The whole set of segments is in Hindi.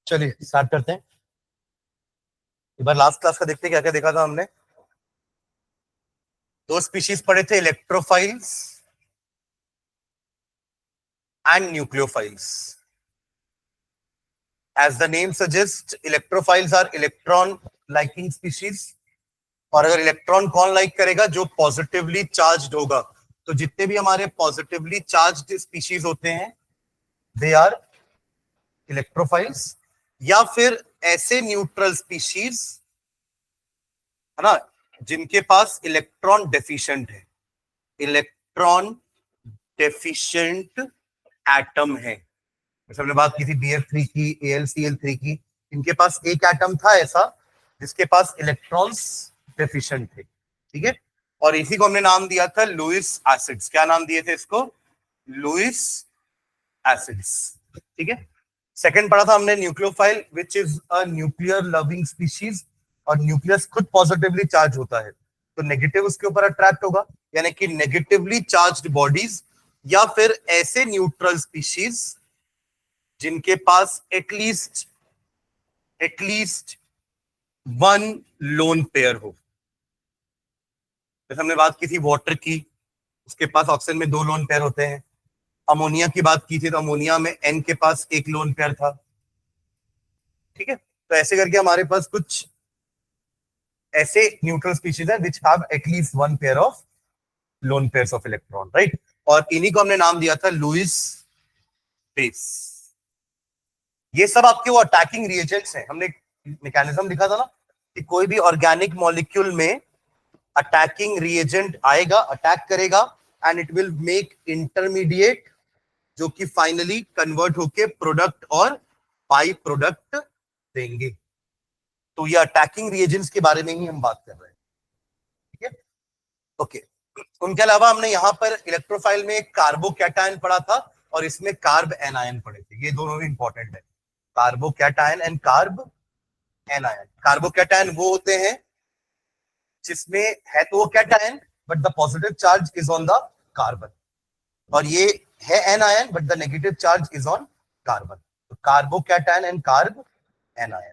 चलिए स्टार्ट करते हैं। एक बार लास्ट क्लास का देखते हैं क्या क्या देखा था हमने। दो स्पीशीज पढ़े थे, electrophiles and nucleophiles. As the name suggest, electrophiles are electron liking species. और अगर इलेक्ट्रॉन कौन लाइक करेगा? जो पॉजिटिवली चार्ज्ड होगा। तो जितने भी हमारे पॉजिटिवली चार्ज्ड स्पीशीज होते हैं दे आर इलेक्ट्रोफाइल्स। या फिर ऐसे न्यूट्रल स्पीशीज है ना जिनके पास इलेक्ट्रॉन डेफिशिएंट है, इलेक्ट्रॉन डेफिशिएंट एटम है। जैसे हमने बात की थी BF3 की, AlCl3 की। इनके पास एक एटम था ऐसा जिसके पास इलेक्ट्रॉन्स डेफिशिएंट थे, ठीक है। और इसी को हमने नाम दिया था लुईस एसिड्स। क्या नाम दिए थे इसको? लुईस एसिड्स, ठीक है। सेकंड पढ़ा था हमने nucleophile, which is a nuclear loving species. और न्यूक्लियस खुद पॉजिटिवली चार्ज होता है तो नेगेटिव उसके ऊपर अट्रैक्ट होगा, यानी कि नेगेटिवली चार्ज्ड बॉडीज या फिर ऐसे न्यूट्रल स्पीशीज जिनके पास एटलीस्ट वन लोन पेयर हो। जैसे हमने बात की थी वाटर की, उसके पास ऑक्सीजन में दो लोन पेयर होते हैं। अमोनिया की बात की थी तो अमोनिया में N के पास एक लोन पेयर था, ठीक है। तो ऐसे करके हमारे पास कुछ ऐसे न्यूट्रल स्पीशीज है which have at least one pair of lone pairs of electron, right. और इन्हीं को हमने नाम दिया था लुईस बेस। ये सब आपके वो अटैकिंग रिएजेंट्स हैं। हमने मैकेनिज्म लिखा था ना कि कोई भी ऑर्गेनिक मॉलिक्यूल में अटैकिंग रिएजेंट आएगा, अटैक करेगा and it will make intermediate जो कि फाइनली कन्वर्ट होके प्रोडक्ट और बाई प्रोडक्ट देंगे। तो ये अटैकिंग रिएजेंट्स के बारे में ही हम बात कर रहे हैं, ठीक है। ओके, उनके अलावा हमने यहाँ पर इलेक्ट्रोफाइल में कार्बोकैटायन पढ़ा था और इसमें कार्ब एनायन पढ़े थे। ये दोनों भी इंपॉर्टेंट है, carbocation and carb anion. Carbocation वो होते हैं जिसमें है तो वो cation but the positive charge is on the carbon, और ये है anion but the negative charge is on carbon. तो कार्बोकैटायन एंड कार्ब एनायन,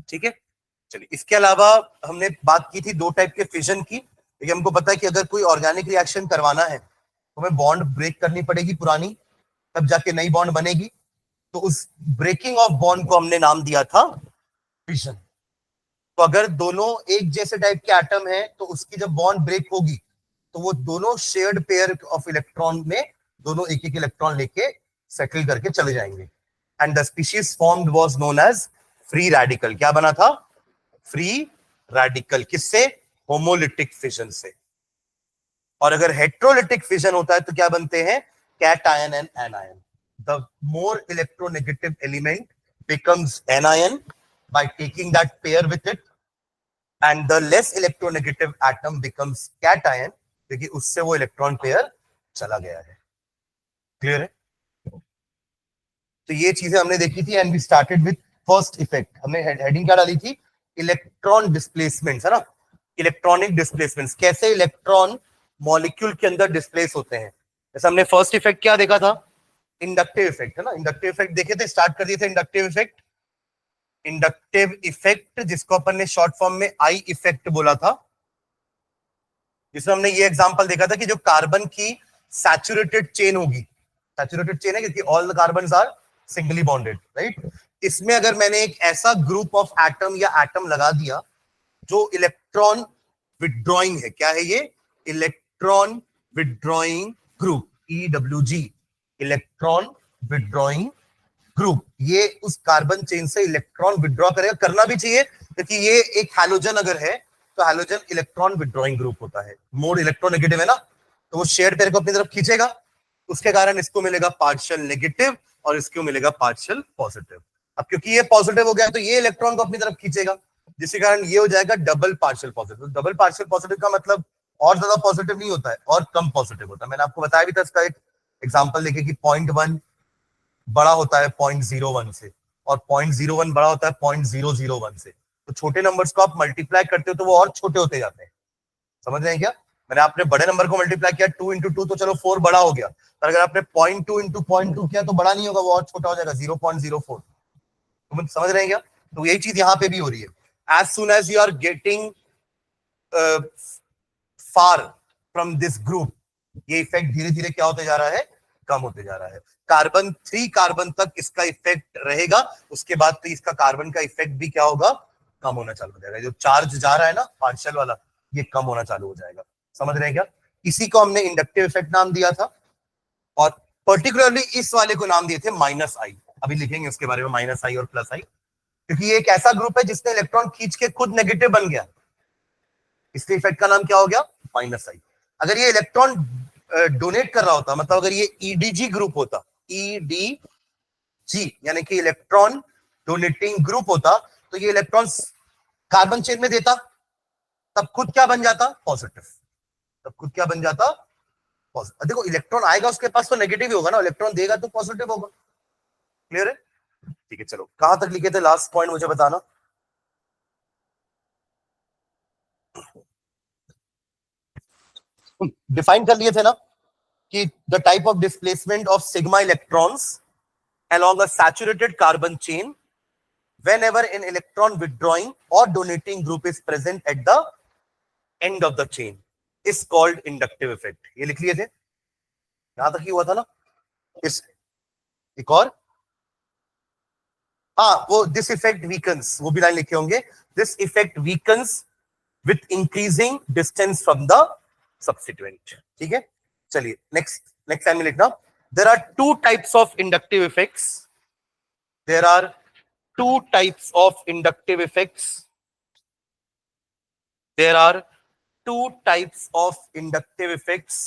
ठीक है। चलिए, इसके अलावा हमने बात की थी दो टाइप के फिजन की। देखिए, हमको पता है कि अगर कोई ऑर्गेनिक रिएक्शन करवाना है तो हमें बॉन्ड ब्रेक करनी पड़ेगी पुरानी, तब जाके नई बॉन्ड बनेगी। तो उस ब्रेकिंग ऑफ बॉन्ड को हमने नाम दिया था फिजन। तो अगर दोनों एक जैसे टाइप के एटम है तो उसकी जब बॉन्ड ब्रेक होगी तो वो दोनों शेयर्ड पेयर ऑफ इलेक्ट्रॉन में दोनों एक एक इलेक्ट्रॉन लेके सेटल करके चले जाएंगे। And the species formed was known as free radical. क्या बना था? Free radical. किससे? होमोलिटिक फिजन से। और अगर हेट्रोलिटिक फिजन होता है तो क्या बनते हैं? Cation and anion. The more electronegative element becomes anion by taking that pair with it, and the less electronegative atom becomes cation क्योंकि उससे वो इलेक्ट्रॉन पेयर चला गया है। क्लियर है? तो ये चीजें हमने देखी थी and we started with first effect. हमने हेडिंग क्या डाली थी? इलेक्ट्रॉन डिस्प्लेसमेंट, है ना। इलेक्ट्रॉनिक डिस्प्लेसमेंट, कैसे इलेक्ट्रॉन मॉलिक्यूल के अंदर डिस्प्लेस होते हैं। जैसे हमने फर्स्ट इफेक्ट क्या देखा था? इंडक्टिव इफेक्ट, है ना। इंडक्टिव इफेक्ट देखे थे, स्टार्ट कर दिए थे इंडक्टिव इफेक्ट। इंडक्टिव इफेक्ट जिसको अपन ने शॉर्ट फॉर्म में आई इफेक्ट बोला था, जिसमें हमने ये एग्जांपल देखा था कि जो कार्बन की सैचुरेटेड चेन होगी, सैचुरेटेड चेन है क्योंकि all the carbons are singly bonded, right. इसमें अगर मैंने एक ऐसा ग्रुप ऑफ एटम या एटम लगा दिया जो इलेक्ट्रॉन विड्रॉइंग है, क्या है ये? Electron withdrawing group, EWG, electron withdrawing group. ये उस कार्बन चेन से इलेक्ट्रॉन विड्रॉ करेगा, करना भी चाहिए क्योंकि ये एक हैलोजन अगर है तो हैलोजन इलेक्ट्रॉन विड्रॉइंग ग्रुप होता है। मोड इलेक्ट्रोनेगेटिव है ना, तो वो शेयर्ड पेयर को अपनी तरफ खींचेगा, उसके कारण इसको मिलेगा पार्शियल नेगेटिव और इसको मिलेगा पार्शियल पॉजिटिव। अब क्योंकि ये पॉजिटिव हो गया तो ये इलेक्ट्रॉन को अपनी तरफ खींचेगा, जिसके कारण ये हो जाएगा double partial positive. Double partial positive का मतलब और ज्यादा पॉजिटिव नहीं होता है, और कम पॉजिटिव होता है। मैंने आपको बताया भी था इसका एक एग्जाम्पल लेके कि 0.1 बड़ा होता है 0.01 से और 0.01 बड़ा होता है 0.001 से। तो छोटे नंबर्स को आप मल्टीप्लाई करते हो तो वो और छोटे होते जाते हैं। समझ रहे हैं क्या? मैंने आपने बड़े नंबर को मल्टीप्लाई किया 2 into 2 तो चलो 4 बड़ा हो गया, पर अगर आपने 0.2 into 0.2 किया तो बड़ा नहीं होगा, वो और छोटा हो जाएगा 0.04। तुम समझ रहे हैं क्या? तो यही चीज यहां पे भी हो रही है। As soon as you are getting far from this group, ये इफेक्ट धीरे धीरे क्या होते जा रहा है, कम होते जा रहा है। कार्बन 3 कार्बन तक इसका इफेक्ट रहेगा, उसके बाद तो इसका कार्बन का इफेक्ट भी क्या होगा, कम होना चालू हो जाएगा। जो चार्ज जा रहा है ना पार्शियल वाला, ये कम होना चालू हो जाएगा। समझ रहे हैं क्या? इसी को हमने इंडक्टिव इफेक्ट नाम दिया था, और पर्टिकुलरली इस वाले को नाम दिए थे माइनस आई। अभी लिखेंगे उसके बारे में, माइनस आई और प्लस आई, क्योंकि ये एक ऐसा ग्रुप है जिसने इलेक्ट्रॉन खींच के खुद नेगेटिव बन गया, इसलिए इफेक्ट का नाम क्या हो गया, माइनस आई। अगर ये इलेक्ट्रॉन डोनेट कर रहा होता, मतलब अगर ये ईडीजी ग्रुप होता, ईडीजी यानी कि इलेक्ट्रॉन डोनेटिंग ग्रुप होता, तो ये इलेक्ट्रॉन कार्बन चेन में देता, तब खुद क्या बन जाता, पॉजिटिव। तब खुद क्या बन जाता, पॉजिटिव। देखो इलेक्ट्रॉन आएगा उसके पास तो नेगेटिव ही होगा ना, इलेक्ट्रॉन देगा तो पॉजिटिव होगा। क्लियर है? ठीक है, चलो कहां तक लिखे थे, लास्ट पॉइंट मुझे बताना। डिफाइन कर लिए थे ना कि the type of displacement of sigma electrons along a saturated carbon chain whenever an electron withdrawing or donating group is present at the end of the chain is called inductive effect। ये लिख लिए थे, यहां तक ही हुआ था ना। इस एक और, हाँ वो दिस इफेक्ट वीकन्स, वो भी लाइन लिखे होंगे, this effect weakens with increasing distance from the substituent. ठीक है, चलिए नेक्स्ट नेक्स्ट टाइम में लिखना, there are two types of inductive effects, there are two types of inductive effects, there are two types of inductive effects,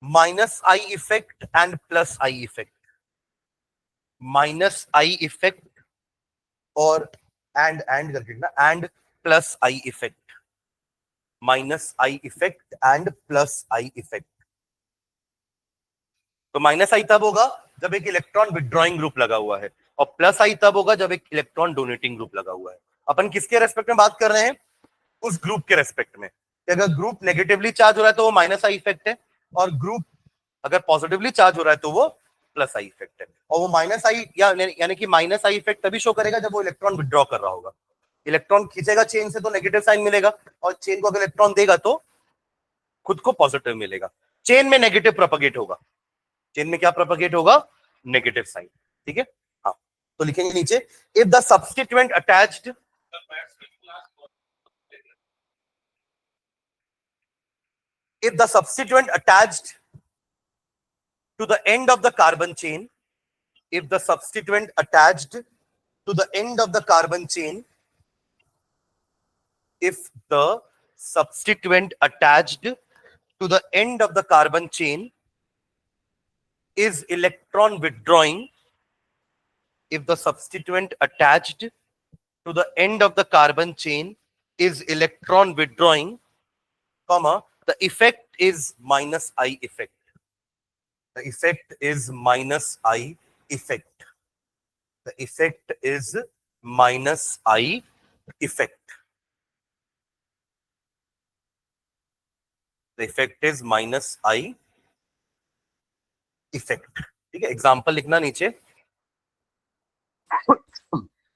minus I effect and plus I effect, minus I effect और and करके ना, and plus I effect, minus I effect and plus I effect। तो माइनस आई तब होगा जब एक इलेक्ट्रॉन विड्रॉइंग ग्रुप लगा हुआ है, और प्लस आई तब होगा जब एक इलेक्ट्रॉन डोनेटिंग ग्रुप लगा हुआ है। अपन किसके रेस्पेक्ट में बात कर रहे हैं, उस ग्रुप के रेस्पेक्ट में, कि अगर ग्रुप नेगेटिवली चार्ज हो रहा है तो वो माइनस आई इफेक्ट है, और ग्रुप अगर पॉजिटिवली चार्ज हो रहा है तो वो प्लस आई इफेक्ट है। और वो माइनस आई यानी कि माइनस आई इफेक्ट तभी शो करेगा जब वो इलेक्ट्रॉन विड्रॉ कर रहा होगा। इलेक्ट्रॉन खींचेगा चेन से तो नेगेटिव साइन मिलेगा, और चेन को अगर इलेक्ट्रॉन देगा तो खुद को पॉजिटिव मिलेगा। चेन में नेगेटिव प्रोपगेट होगा, चेन में क्या प्रोपगेट होगा, नेगेटिव साइन। ठीक है, हाँ तो लिखेंगे नीचे, if the substituent attached, if the substituent attached to the end of the carbon chain, if the substituent attached to the end of the carbon chain, if the substituent attached to the end of the carbon chain is electron withdrawing, if the substituent attached to the end of the carbon chain is electron withdrawing, comma, the effect is minus I effect. The effect is minus I effect. The effect is minus I effect. The effect is minus I effect। ठीक है, एग्जाम्पल लिखना नीचे।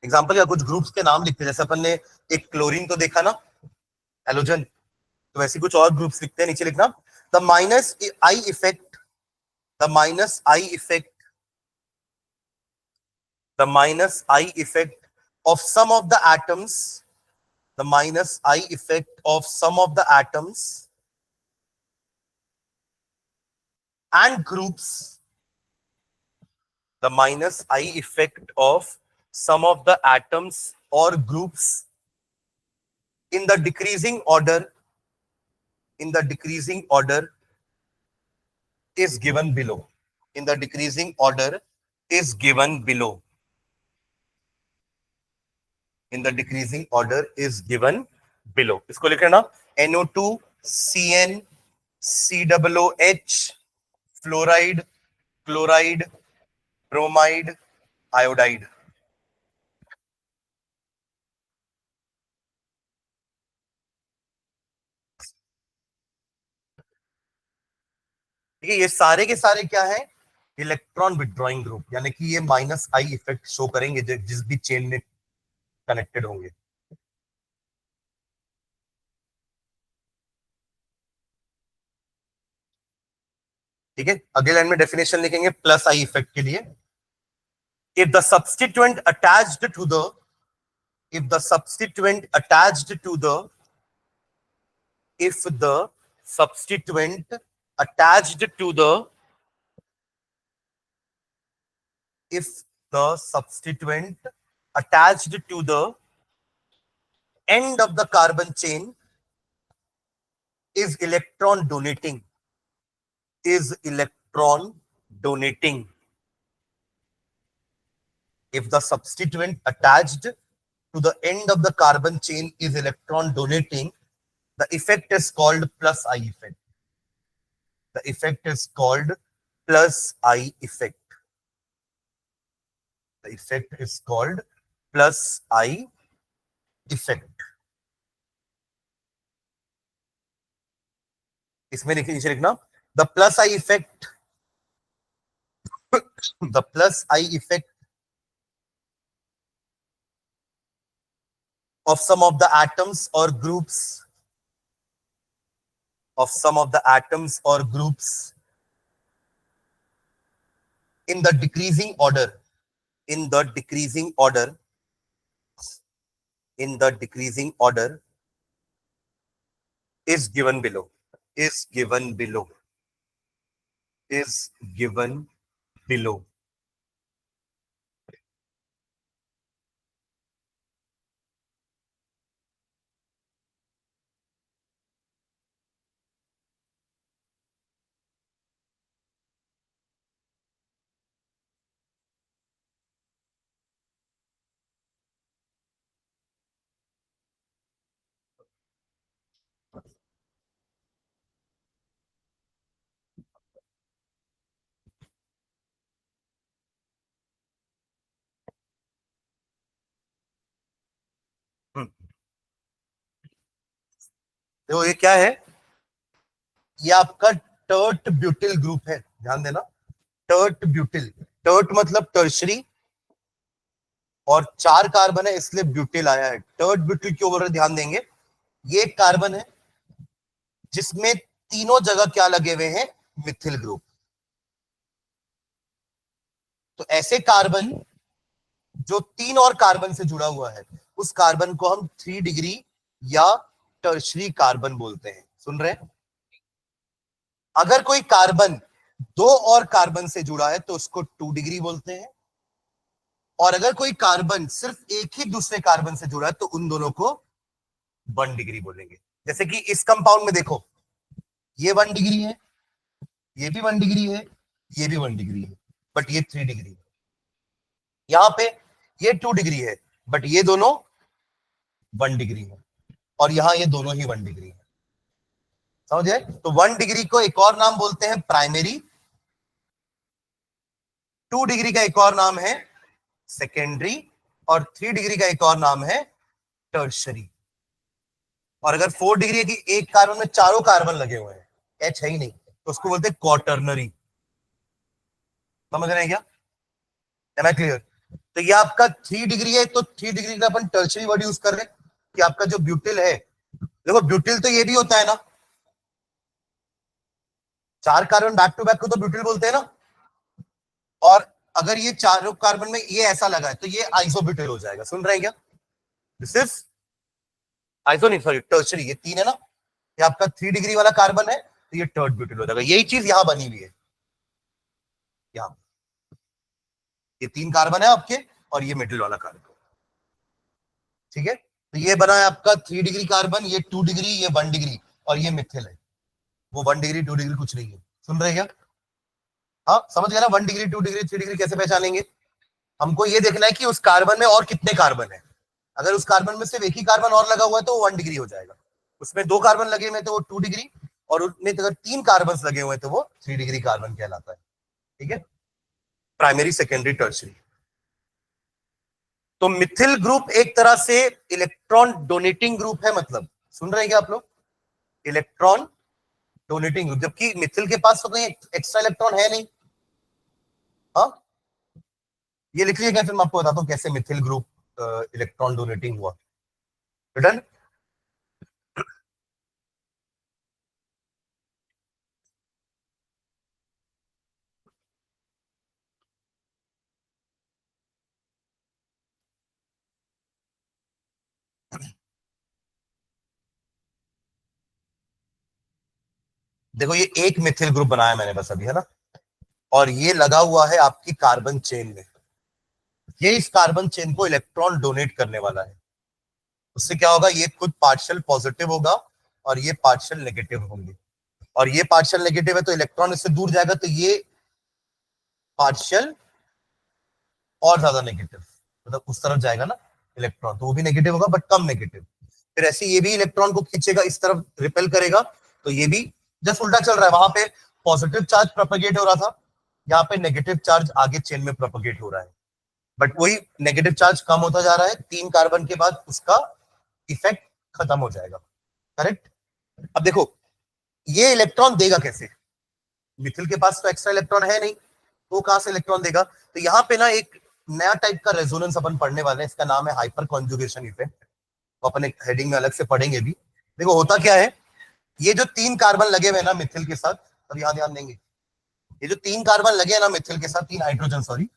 एग्जाम्पल या कुछ ग्रुप्स के नाम लिखते हैं, जैसे अपन ने एक क्लोरीन तो देखा ना, हेलोजन, तो वैसे कुछ और ग्रुप्स लिखते हैं, नीचे लिखना, the minus I effect, the minus I effect, the minus I effect of some of the atoms, the minus I effect of some of the atoms and groups, the minus I effect of some of the atoms or groups in the decreasing order, in the decreasing order is given below, in the decreasing order is given below, in the decreasing order is given below। इसको लिख लेना, NO2 CN COOH fluoride chloride bromide iodide. ठीक है, ये सारे के सारे क्या है, इलेक्ट्रॉन विड्रॉइंग ग्रुप, यानी कि ये माइनस आई इफेक्ट शो करेंगे जिस भी चेन में कनेक्टेड होंगे। ठीक है, अगले लाइन में डेफिनेशन लिखेंगे प्लस आई इफेक्ट के लिए। If the substituent attached to the if the substituent attached to the if the substituent attached to the if the substituent attached to the end of the carbon chain is electron donating if the substituent attached to the end of the carbon chain is electron donating, the effect is called plus I effect. The effect is called plus I effect. The effect is called plus I effect. इसमें नीचे लिखना the plus I effect the plus I effect of some of the atoms or groups in the decreasing order is given below. तो ये क्या है, ये आपका टर्ट ब्यूटिल ग्रुप है, ध्यान देना, टर्ट ब्यूटिल, टर्ट मतलब टर्शरी, और 4 कार्बन है इसलिए ब्यूटिल आया है। टर्ट ब्यूटिल क्यों बोल रहे, ध्यान देंगे, ये एक कार्बन है जिसमें तीनों जगह क्या लगे हुए हैं, मिथिल ग्रुप। तो ऐसे कार्बन जो 3 और कार्बन से जुड़ा हुआ है, उस कार्बन को हम 3 डिग्री या टर्शरी कार्बन बोलते हैं। सुन रहे हैं? अगर कोई कार्बन 2 और कार्बन से जुड़ा है तो उसको 2 डिग्री बोलते हैं, और अगर कोई कार्बन सिर्फ एक ही दूसरे कार्बन से जुड़ा है तो उन दोनों को 1 डिग्री बोलेंगे। जैसे कि इस कंपाउंड में देखो, ये 1 डिग्री है, ये भी 1 डिग्री है, ये भी 1 डिग्री है, बट ये 3 डिग्री है। यहां पे ये 2 डिग्री है, बट ये दोनों 1 डिग्री है, और यहां ये दोनों ही 1 डिग्री है। समझे? तो 1 डिग्री को एक और नाम बोलते हैं प्राइमरी, 2 डिग्री का एक और नाम है सेकेंडरी, और 3 डिग्री का एक और नाम है टर्शरी। और अगर 4 डिग्री है कि एक कार्बन में चारों कार्बन लगे हुए हैं, एच है ही नहीं, तो उसको बोलते हैं क्वार्टरनरी। समझ रहे हैं क्या? Am I clear? तो ये आपका 3 डिग्री है, तो 3 डिग्री का अपन टर्शरी वर्ड यूज कर रहे हैं कि आपका जो ब्यूटिल है, देखो ब्यूटिल तो ये भी होता है ना, 4 कार्बन बैक टू बैक को तो ब्यूटिल बोलते हैं ना। और अगर ये चारों कार्बन में ये ऐसा लगा है तो ये आइसोब्यूटिल हो जाएगा। सुन रहे हैं क्या? दिस इज आइसो नहीं, सॉरी टर्शरी, ये 3 है ना, ये आपका 3 डिग्री वाला कार्बन है तो ये थर्ड ब्यूटिल हो जाएगा। यही चीज यहां बनी हुई है, यहां ये 3 कार्बन है आपके और ये मिडिल वाला कार्बन। ठीक है, तो ये बना है आपका 3 डिग्री कार्बन, ये 2 डिग्री, ये 1 डिग्री, और ये मिथिल है। वो 1 डिग्री 2 डिग्री कुछ नहीं है। सुन रहे हैं क्या? हाँ समझ गया ना, 1 डिग्री 2 डिग्री 3 डिग्री कैसे पहचानेंगे? हमको ये देखना है कि उस कार्बन में और कितने कार्बन है। अगर उस कार्बन में सिर्फ एक ही कार्बन और लगा हुआ है तो वो 1 डिग्री हो जाएगा। उसमें 2 कार्बन लगे हुए तो वो 2 डिग्री, और उसमें अगर 3 कार्बन लगे हुए तो वो 3 डिग्री कार्बन कहलाता है। ठीक है, प्राइमरी सेकेंडरी टर्शरी। तो मिथिल ग्रुप एक तरह से इलेक्ट्रॉन डोनेटिंग ग्रुप है। मतलब सुन रहे हैं क्या आप लोग? इलेक्ट्रॉन डोनेटिंग ग्रुप, जबकि मिथिल के पास तो कोई एक्स्ट्रा इलेक्ट्रॉन है नहीं। हाँ, ये लिख लीजिएगा, फिर मैं आपको बताता हूँ कैसे मिथिल ग्रुप इलेक्ट्रॉन डोनेटिंग हुआ। डन। देखो ये एक मिथिल ग्रुप बनाया मैंने बस अभी, है ना, और ये लगा हुआ है आपकी कार्बन चेन में। ये इस कार्बन चेन को इलेक्ट्रॉन डोनेट करने वाला है। उससे क्या होगा, ये खुद पार्शियल पॉजिटिव होगा और ये पार्शियल नेगेटिव होंगे, और ये पार्शियल नेगेटिव है तो इलेक्ट्रॉन इससे दूर जाएगा, तो ये पार्शियल और ज्यादा नेगेटिव, मतलब उस तरफ जाएगा ना इलेक्ट्रॉन, तो वो भी नेगेटिव होगा बट कम नेगेटिव। फिर ऐसे ये भी इलेक्ट्रॉन को खींचेगा, इस तरफ रिपेल करेगा, तो ये भी जस्ट उल्टा चल रहा है। वहां पे पॉजिटिव चार्ज प्रोपेगेट हो रहा था, यहाँ पे नेगेटिव चार्ज आगे चेन में प्रोपेगेट हो रहा है, बट वही नेगेटिव चार्ज कम होता जा रहा है, 3 कार्बन के बाद उसका इफेक्ट खत्म हो जाएगा। करेक्ट। अब देखो ये इलेक्ट्रॉन देगा कैसे, मिथिल के पास तो एक्स्ट्रा इलेक्ट्रॉन है नहीं, तो कहां से इलेक्ट्रॉन देगा। तो यहाँ पे ना एक नया टाइप का रेजोनेंस अपन पढ़ने वाले हैं, इसका नाम है हाइपर कॉन्जुगेशन इफेक्ट, तो अपन एक हेडिंग में अलग से पढ़ेंगे भी। देखो होता क्या है, ये जो 3 कार्बन लगे हुए ना मिथिल के साथ, अब यहां ध्यान देंगे, ये जो 3 कार्बन लगे हैं ना मिथिल के साथ, 3 हाइड्रोजन सॉरी,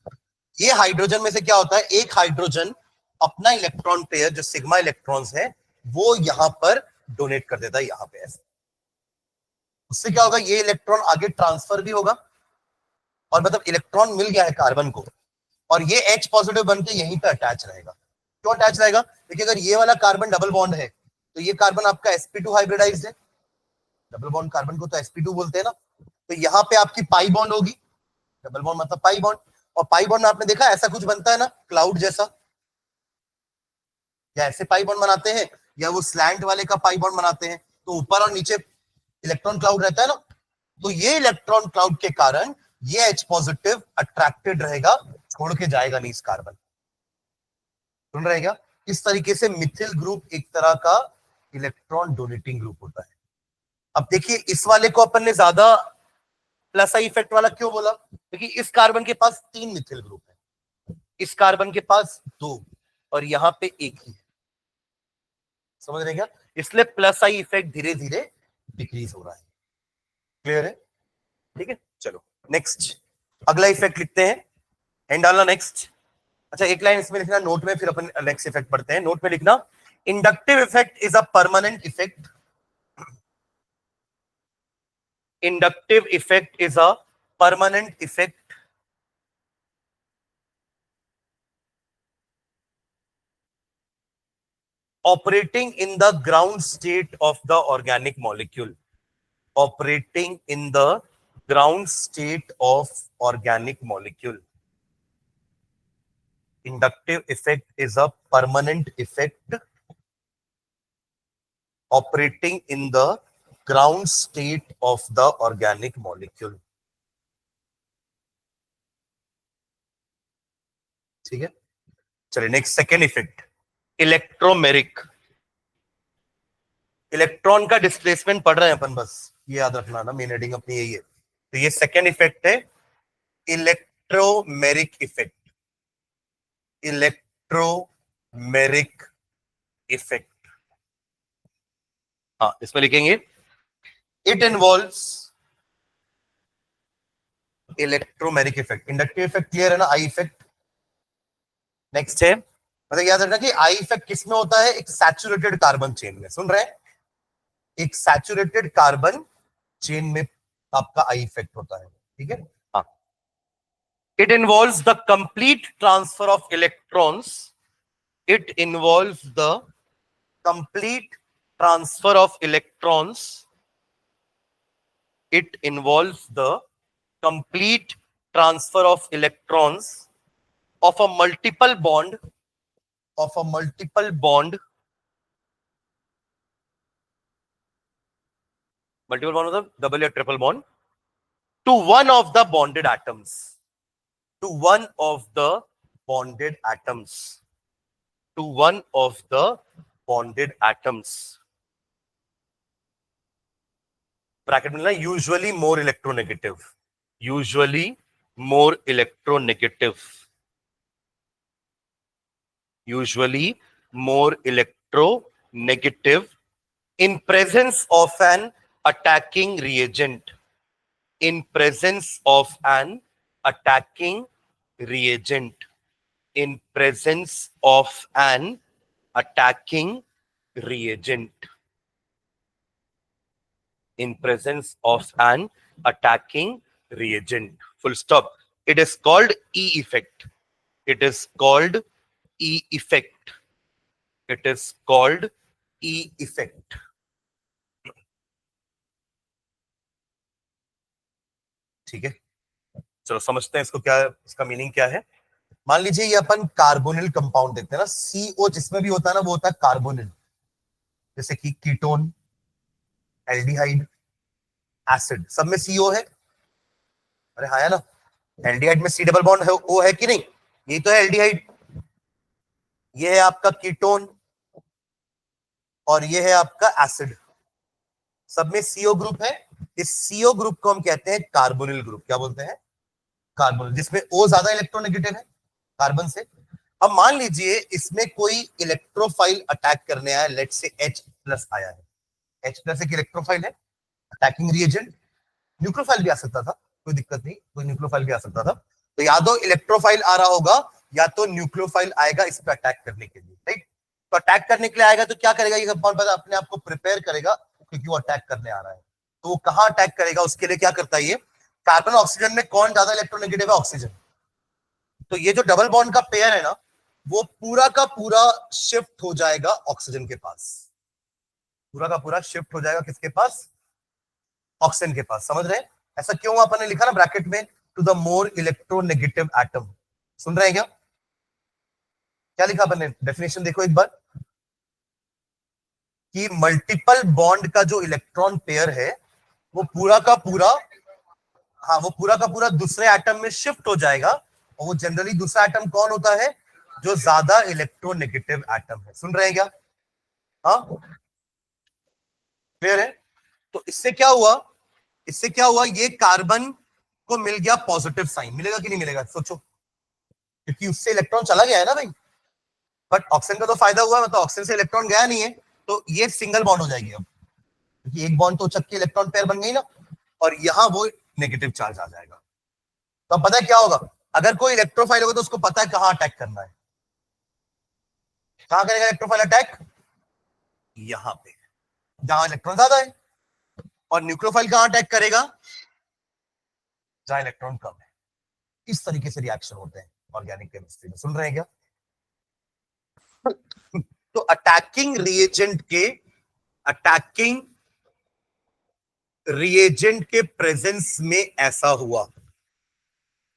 ये हाइड्रोजन में से क्या होता है, एक हाइड्रोजन अपना इलेक्ट्रॉन पेयर जो सिग्मा इलेक्ट्रॉन्स है वो यहां पर डोनेट कर देता है, यहां पे ऐसे। उससे क्या होगा, ये इलेक्ट्रॉन आगे ट्रांसफर भी होगा, और मतलब इलेक्ट्रॉन मिल गया है कार्बन को, और ये H पॉजिटिव बन के यहीं पे अटैच रहेगा। क्यों अटैच रहेगा, देखिए अगर ये वाला कार्बन डबल बॉन्ड है तो ये कार्बन आपका sp2 हाइब्रिडाइज्ड है, डबल बॉन्ड कार्बन को तो sp2 बोलते हैं ना, तो यहाँ पे आपकी पाई बॉन्ड होगी, डबल बॉन्ड मतलब पाई बॉन्ड, और पाई बॉन्ड में आपने देखा ऐसा कुछ बनता है ना क्लाउड जैसा, या ऐसे पाई बॉन्ड बनाते हैं, या वो स्लैंट वाले का पाई बॉन्ड बनाते हैं, तो ऊपर और नीचे इलेक्ट्रॉन क्लाउड रहता है ना, तो ये इलेक्ट्रॉन क्लाउड के कारण ये H पॉजिटिव अट्रैक्टेड रहेगा, छोड़ के जाएगा नहीं इस कार्बन। सुन रहे क्या, इस तरीके से मिथिल ग्रुप एक तरह का इलेक्ट्रॉन डोनेटिंग ग्रुप होता है। अब देखिए इस वाले को अपन ने ज्यादा प्लस आई इफेक्ट वाला क्यों बोला, क्योंकि इस कार्बन के पास 3 मिथिल ग्रुप है, इस कार्बन के पास 2, और यहां पे एक ही है। समझ रहे क्या, इसलिए प्लस आई इफेक्ट धीरे धीरे डिक्रीज हो रहा है। क्लियर है, ठीक है। चलो नेक्स्ट, अगला इफेक्ट लिखते हैं, एंड डालना नेक्स्ट। अच्छा एक लाइन इसमें लिखना नोट में, फिर अपन नेक्स्ट इफेक्ट पढ़ते हैं। नोट में लिखना, inductive effect is a permanent effect, inductive effect is a permanent effect operating in the ground state of the organic molecule, operating in the ground state of organic molecule. Inductive effect is a permanent effect operating in the ground state of the organic molecule. ठीक है, चलिए next second effect, electromeric. Electron का डिस्प्लेसमेंट पढ़ रहे हैं अपन, बस ये याद रखना ना, मेन हेडिंग अपनी यही है। तो ये सेकेंड इफेक्ट है, इलेक्ट्रोमेरिक इफेक्ट, इलेक्ट्रोमेरिक इफेक्ट। हाँ इसमें लिखेंगे, it involves electromeric effect. Inductive effect clear है ना, आई इफेक्ट। नेक्स्ट है, मतलब याद रखना कि आई इफेक्ट किसमें होता है, एक सैचुरेटेड कार्बन चेन में। सुन रहे हैं, एक सैचुरेटेड कार्बन चेन में आपका आई इफेक्ट होता है, ठीक है। हाँ, it involves the complete transfer of electrons, it involves the complete transfer of electrons, it involves the complete transfer of electrons of a multiple bond, of a multiple bond, multiple bond मतलब double या triple bond, to one of the bonded atoms, to one of the bonded atoms, to one of the bonded atoms. Bracket में लिखना usually more electronegative, usually more electronegative, usually more electronegative in presence of an attacking reagent, in presence of an attacking reagent, in presence of an attacking reagent, in presence of an attacking reagent, full stop. It is called E effect, it is called E effect, it is called E effect. ठीक है, चलो समझते हैं इसको, क्या इसका मीनिंग क्या है। मान लीजिए ये अपन कार्बोनिल कंपाउंड देखते हैं ना, सीओ जिसमें भी होता है ना वो होता है कार्बोनिल, जैसे कि कीटोन, एल्डिहाइड, एसिड, सब में सीओ है। अरे हाँ है ना, एल्डिहाइड में सी डबल बॉन्ड है, ओ है कि नहीं, ये तो है एल्डिहाइड, ये है आपका कीटोन और ये है आपका एसिड, सब में सीओ ग्रुप है। इस सीओ ग्रुप को हम कहते हैं कार्बोनिल ग्रुप। क्या बोलते हैं? कार्बोनिल, जिसमें ओ ज्यादा इलेक्ट्रोनेगेटिव है कार्बन से। अब मान लीजिए इसमें कोई इलेक्ट्रोफाइल अटैक करने आया, लेट से H प्लस आया है, H प्लस एक इलेक्ट्रोफाइल है, अटैकिंग रिएजेंट, न्यूक्लियोफाइल भी आ सकता था, कोई दिक्कत नहीं, कोई न्यूक्लियोफाइल भी आ सकता था। तो या तो इलेक्ट्रोफाइल आ रहा होगा या तो न्यूक्लियोफाइल आएगा इस पर अटैक करने के लिए, राइट। तो अटैक करने के लिए आएगा तो क्या करेगा ये कंपाउंड, पता अपने आप को प्रिपेयर करेगा क्योंकि वो अटैक करने आ रहा है। तो वो कहां अटैक करेगा, उसके लिए क्या करता है ये, कार्बन ऑक्सीजन में कौन ज्यादा इलेक्ट्रोनेगेटिव है? ऑक्सीजन। तो ये जो डबल बॉन्ड का पेयर है ना, वो पूरा का पूरा शिफ्ट हो जाएगा ऑक्सीजन के पास, पूरा का पूरा शिफ्ट हो जाएगा किसके पास? ऑक्सीजन के पास। समझ रहे हैं? ऐसा क्यों अपन ने लिखा ना ब्रैकेट में, to the more electronegative atom. सुन रहे हैं क्या? क्या लिखा अपन ने? डेफिनेशन देखो एक बार, कि मल्टीपल बॉन्ड का जो इलेक्ट्रॉन पेयर है वो पूरा का पूरा, हाँ वो पूरा का पूरा दूसरे एटम में शिफ्ट हो जाएगा। और वो जनरली दूसरा एटम कौन होता है? जो ज्यादा इलेक्ट्रोनेगेटिव एटम है। सुन रहे हैं क्या? हाँ, क्लियर है? तो इससे क्या हुआ, इससे क्या हुआ, ये कार्बन को मिल गया पॉजिटिव साइन। मिलेगा कि नहीं मिलेगा सोचो, क्योंकि उससे इलेक्ट्रॉन चला गया है ना भाई। बट ऑक्सीजन का तो फायदा हुआ, मतलब ऑक्सीजन से इलेक्ट्रॉन गया नहीं है, तो ये सिंगल बॉन्ड हो जाएगी अब, क्योंकि एक बॉन्ड तो चक्के इलेक्ट्रॉन पेयर बन गई ना, और यहां वो नेगेटिव चार्ज आ जाएगा। तो अब पता है क्या होगा, अगर कोई इलेक्ट्रोफाइल होगा तो उसको पता है कहां अटैक करना है। कहां करेगा इलेक्ट्रोफाइल अटैक? यहां पे, जहां इलेक्ट्रॉन ज्यादा है। और न्यूक्लियोफाइल कहां अटैक करेगा? जहां इलेक्ट्रॉन कम है। इस तरीके से रिएक्शन होते हैं ऑर्गेनिक केमिस्ट्री में। सुन रहे हैं क्या? तो अटैकिंग रिएजेंट के, अटैकिंग रिएजेंट के प्रेजेंस में ऐसा हुआ,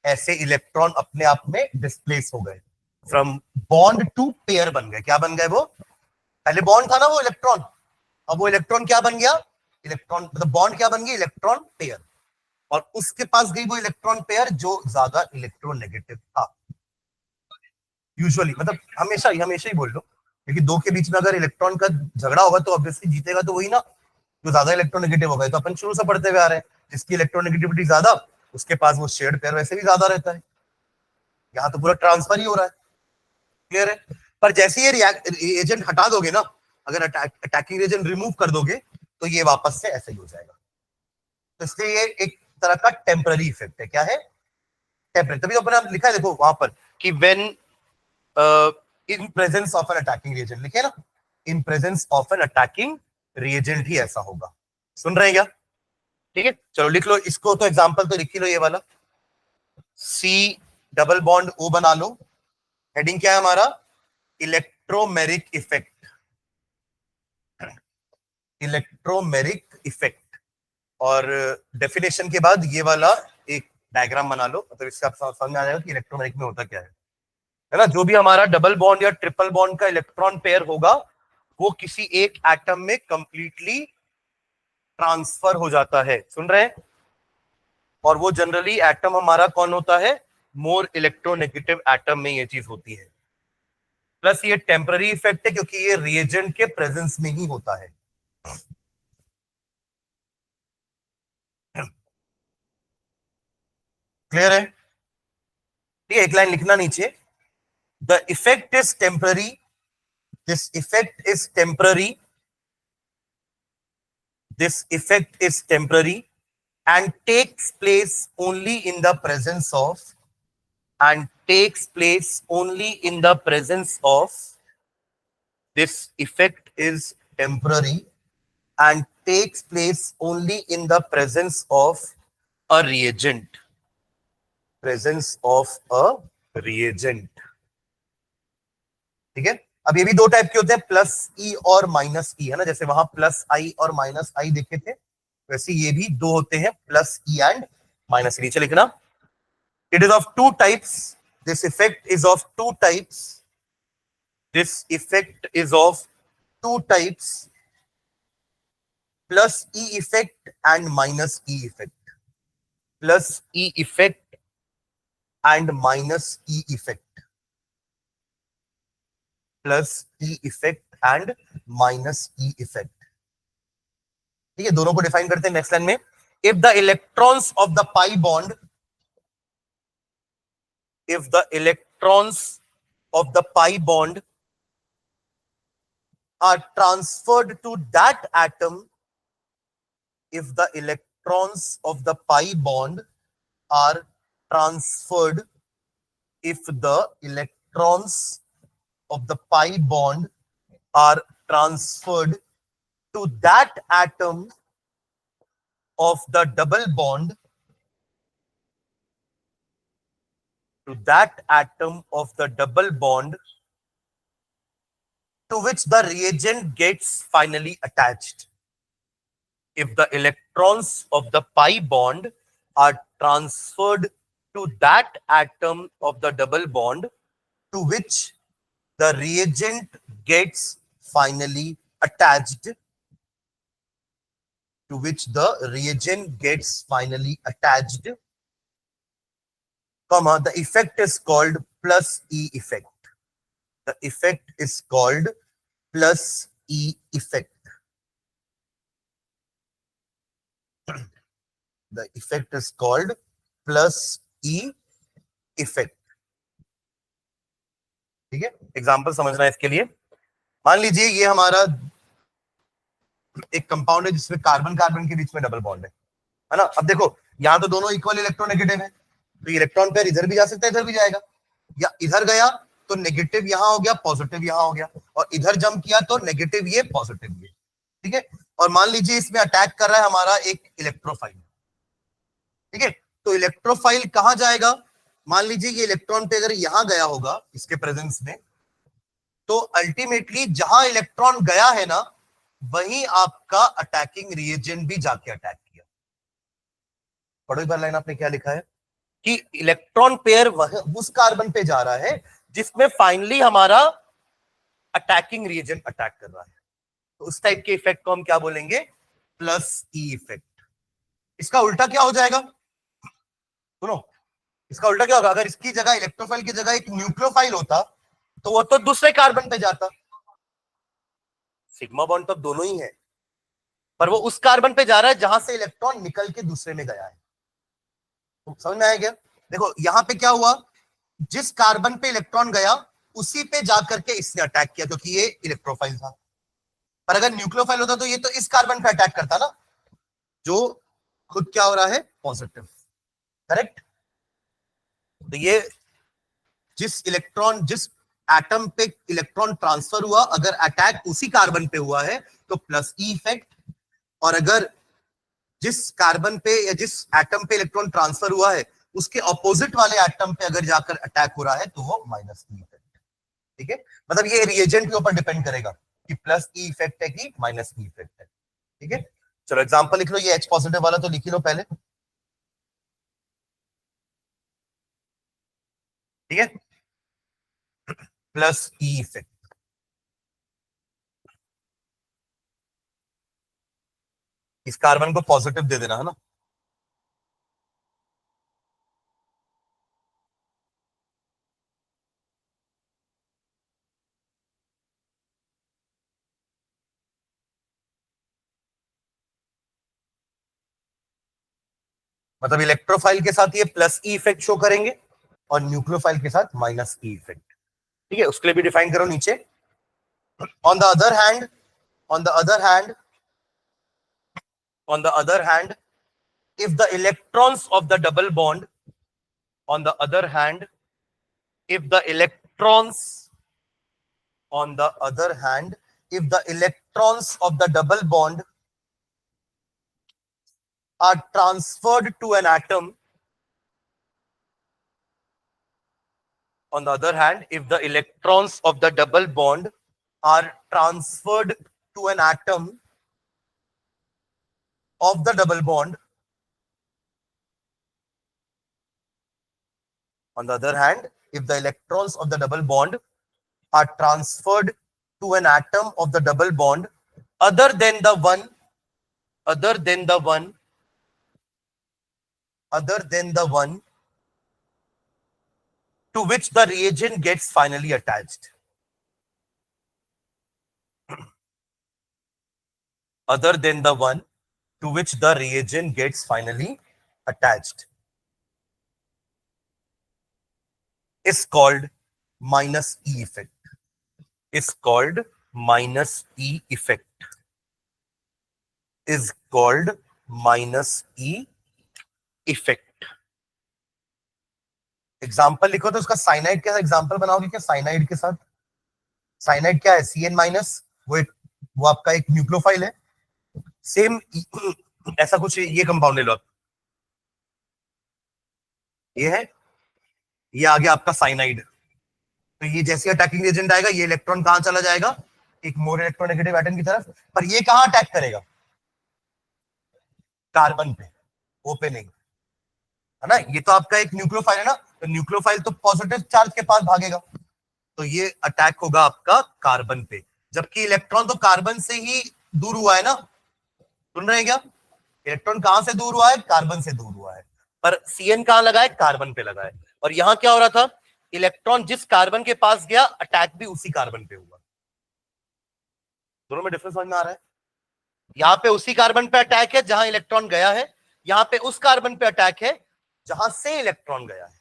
ऐसे इलेक्ट्रॉन अपने आप में डिस्प्लेस हो गए, फ्रॉम बॉन्ड टू पेयर बन गए। क्या बन गए वो? पहले बॉन्ड था ना वो इलेक्ट्रॉन, अब वो इलेक्ट्रॉन क्या बन गया? इलेक्ट्रॉन, मतलब बॉन्ड क्या बन गया? Electron pair. और उसके पास गई वो इलेक्ट्रॉन पेयर जो ज्यादा इलेक्ट्रोनेगेटिव था। यूजुअली, मतलब हमेशा ही, हमेशा ही बोल लो, क्योंकि दो के बीच में अगर इलेक्ट्रॉन का झगड़ा होगा तो ऑब्वियसली जीतेगा तो वही ना, जो ज्यादा इलेक्ट्रोनेगेटिव होगा। तो अपन शुरू से पढ़ते हुए आ रहे हैं, जिसकी इलेक्ट्रोनेगेटिविटी ज्यादा उसके पास वो शेयर्ड पेयर वैसे भी ज्यादा रहता है। यहाँ तो पूरा ट्रांसफर ही हो रहा है। क्लियर है? पर जैसे ये एजेंट हटा दोगे ना, अगर अटैकिंग रिएजेंट रिमूव कर दोगे तो ये वापस से ऐसे ही हो जाएगा। तो इसलिए ये एक तरह का टेम्पररी इफेक्ट है। क्या है? टेम्पररी। तभी तो अपने लिखा है देखो वहां पर कि when in presence of an attacking reagent, लिखे ना, in presence of an attacking reagent ही ऐसा होगा। सुन रहे हैं क्या? ठीक है, चलो लिख लो इसको, तो एग्जांपल तो लिख ही लो ये वाला, सी डबल बॉन्ड ओ बना लो। हेडिंग क्या है हमारा? Electromeric effect, electromeric effect. और डेफिनेशन के बाद ये वाला एक डायग्राम बना लो, मतलब इससे आप समझ में आ जाएगा कि इलेक्ट्रोमेरिक में होता क्या है ना। जो भी हमारा डबल बॉन्ड या ट्रिपल बॉन्ड का इलेक्ट्रॉन पेयर होगा वो किसी एक एटम में कंप्लीटली ट्रांसफर हो जाता है। सुन रहे हैं? और वो जनरली एटम हमारा कौन होता है? मोर इलेक्ट्रोनेगेटिव एटम में ये चीज होती है। प्लस ये टेम्पररी इफेक्ट है क्योंकि ये रिएजेंट के प्रेजेंस में ही होता है। क्लियर है? ठीक है, एक लाइन लिखना नीचे, the effect is temporary, this effect is temporary, this effect is temporary and takes place only in the presence of, and takes place only in the presence of, this effect is temporary and takes place only in the presence of a reagent, presence of a reagent. ठीक है, अब ये भी दो टाइप के होते हैं, प्लस ई और माइनस ई, है ना, जैसे वहां प्लस आई और माइनस आई देखे थे, वैसे ये भी दो होते हैं, प्लस ई एंड माइनस ई। नीचे लिखना, it is of two types, this effect is of two types, this effect is of two types, plus e effect and minus e effect, plus e effect and minus e effect, plus e effect and minus e effect। ठीक है, दोनों को डिफाइन करते हैं नेक्स्ट लाइन में, if the electrons of the pi bond, if the electrons of the pi bond are transferred to that atom, if the electrons of the pi bond are transferred, if the electrons of the pi bond are transferred to that atom of the double bond, to that atom of the double bond to which the reagent gets finally attached. If the electrons of the pi bond are transferred to that atom of the double bond to which the reagent gets finally attached, to which the reagent gets finally attached, comma, the effect is called plus E effect. The effect is called plus E effect. The effect is called plus E effect. ठीक है, एग्जाम्पल समझना है इसके लिए। मान लीजिए ये हमारा एक कंपाउंड है जिसमें कार्बन कार्बन के बीच में डबल बॉन्ड है ना। अब देखो यहां तो दोनों इक्वल इलेक्ट्रोनेगेटिव है, तो इलेक्ट्रॉन पेयर इधर भी जा सकता है इधर भी जाएगा, या इधर गया तो नेगेटिव यहां हो गया पॉजिटिव यहां हो गया, और इधर जंप किया तो नेगेटिव ये पॉजिटिव ये। ठीक है, और मान लीजिए इसमें अटैक कर रहा है हमारा एक इलेक्ट्रोफाइल। ठीक है, तो इलेक्ट्रोफाइल कहां जाएगा, मान लीजिए ये इलेक्ट्रॉन पे अगर यहां गया होगा इसके प्रेजेंस में, तो अल्टीमेटली जहां इलेक्ट्रॉन गया है ना वहीं आपका अटैकिंग रिएजेंट भी जाके अटैक किया। पढ़ो एक बार लाइन, आपने क्या लिखा है कि इलेक्ट्रॉन पेयर उस कार्बन पे जा रहा है जिसमें फाइनली हमारा अटैकिंग रिएजेंट अटैक कर रहा है, तो उस टाइप के इफेक्ट को हम क्या बोलेंगे, प्लस ई इफेक्ट। इसका उल्टा क्या हो जाएगा, सुनो, इसका उल्टा क्या होगा, अगर इसकी जगह इलेक्ट्रोफाइल की जगह एक न्यूक्लियोफाइल होता तो वो तो दूसरे कार्बन पे जाता, सिग्मा बॉन्ड तो दोनों ही है, पर वो उस कार्बन पे जा रहा है जहां से इलेक्ट्रॉन निकल के दूसरे में गया है। तो समझ में आया क्या, देखो यहां पे क्या हुआ, जिस कार्बन पे इलेक्ट्रॉन गया उसी पे जाकर के इसने अटैक किया क्योंकि ये इलेक्ट्रोफाइल था। पर अगर न्यूक्लियोफाइल होता तो ये तो इस कार्बन पे अटैक करता ना, जो खुद क्या हो रहा है, पॉजिटिव। करेक्ट, तो ये जिस एटम पे इलेक्ट्रॉन ट्रांसफर हुआ, अगर अटैक उसी कार्बन पे हुआ है तो प्लस ई इफेक्ट, और अगर जिस कार्बन पे या जिस एटम पे इलेक्ट्रॉन ट्रांसफर हुआ है उसके ऑपोजिट वाले एटम पे अगर जाकर अटैक हो रहा है तो वो माइनस ई इफेक्ट। ठीक है, मतलब ये रिएजेंट के ऊपर डिपेंड करेगा कि प्लस ई इफेक्ट है कि माइनस ई इफेक्ट है। ठीक है, चलो एग्जांपल लिख लो, ये H पॉजिटिव वाला तो लिख ही लो पहले। ठीक है, प्लस ई इफेक्ट, इस कार्बन को पॉजिटिव दे देना है ना। मतलब इलेक्ट्रोफाइल के साथ ये प्लस ई इफेक्ट शो करेंगे और न्यूक्लियोफाइल के साथ माइनस ई इफेक्ट। ठीक है, उसके लिए भी डिफाइन करो नीचे। On the other hand, on the other hand, on the other hand, if the electrons of the double bond, on the other hand, if the electrons, on the other hand, if the electrons of the double bond are transferred to an atom, on the other hand, if the electrons of the double bond are transferred to an atom of the double bond, on the other hand, if the electrons of the double bond are transferred to an atom of the double bond other than the one, other than the one, other than the one to which the reagent gets finally attached. Other than the one to which the reagent gets finally attached is called minus E effect. Is called minus E effect. Is called minus E effect. Example लिखो तो उसका साइनाइड के साथ एग्जाम्पल बनाओगे क्या? साइनाइड के साथ, साइनाइड क्या है? CN माइनस, वो आपका एक न्यूक्लियोफाइल है। सेम ऐसा कुछ ये कंपाउंड ले लो आप, ये है, ये आ गया आपका साइनाइड। तो ये जैसे अटैकिंग एजेंट आएगा, ये इलेक्ट्रॉन कहां चला जाएगा? एक मोर इलेक्ट्रोनेगेटिव एटम की तरफ, पर ये कहां अटैक करेगा? कार्बन पे, ओ पे नहीं, है ना। ये तो आपका एक न्यूक्लियोफाइल है ना, तो न्यूक्लियोफाइल तो पॉजिटिव चार्ज के पास भागेगा, तो ये अटैक होगा आपका कार्बन पे, जबकि इलेक्ट्रॉन तो कार्बन से ही दूर हुआ है ना। सुन रहे हैं क्या? इलेक्ट्रॉन कहां से दूर हुआ है? कार्बन से दूर हुआ है, पर CN कहां लगा है? कार्बन पे लगा है। और यहां क्या हो रहा था? इलेक्ट्रॉन जिस कार्बन के पास गया, अटैक भी उसी कार्बन पे हुआ। दोनों में डिफरेंस समझ में आ रहा है? यहां पे उसी कार्बन पे अटैक है जहां इलेक्ट्रॉन गया है, यहां पे उस कार्बन पे अटैक है जहां से इलेक्ट्रॉन गया है।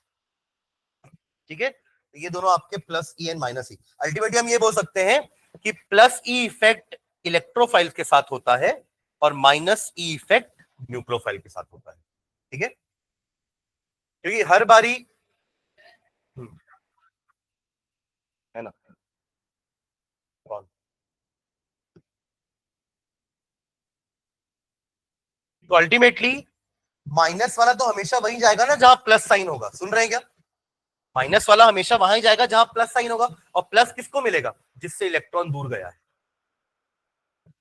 ठीक है, ये दोनों आपके plus E and minus E. Ultimately हम ये बोल सकते हैं कि प्लस ई इफेक्ट इलेक्ट्रोफाइल के साथ होता है और माइनस ई इफेक्ट न्यूक्लियोफाइल के साथ होता है। ठीक है, क्योंकि हर बारी है ना, कौन? तो अल्टीमेटली माइनस वाला तो हमेशा वही जाएगा ना जहां प्लस साइन होगा। सुन रहे हैं क्या? माइनस वाला हमेशा वहां ही जाएगा जहां प्लस साइन होगा, और प्लस किसको मिलेगा? जिससे इलेक्ट्रॉन दूर गया है,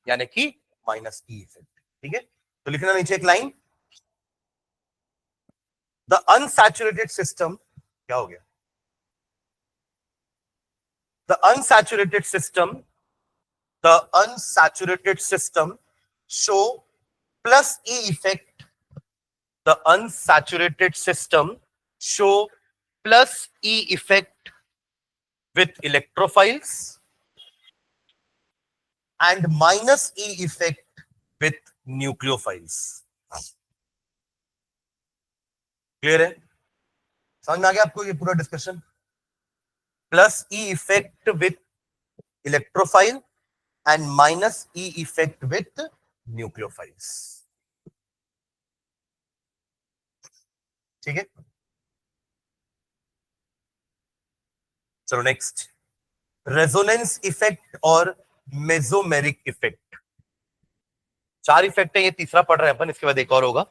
यानी कि माइनस ई इफेक्ट। ठीक है, तो लिखना नीचे एक लाइन, द अनसैचुरेटेड सिस्टम, क्या हो गया? The unsaturated system, the unsaturated system show plus E effect, the unsaturated system show plus E effect with electrophiles and minus E effect with nucleophiles. Clear है? समझ में आ गया आपको ये पूरा discussion? Plus E effect with electrophile and minus E effect with nucleophiles. ठीक है, चलो नेक्स्ट, रेजोनेंस इफेक्ट और मेसोमेरिक इफेक्ट। 4 इफेक्ट है, ये तीसरा पढ़ रहे हैं अपन, इसके बाद एक और होगा।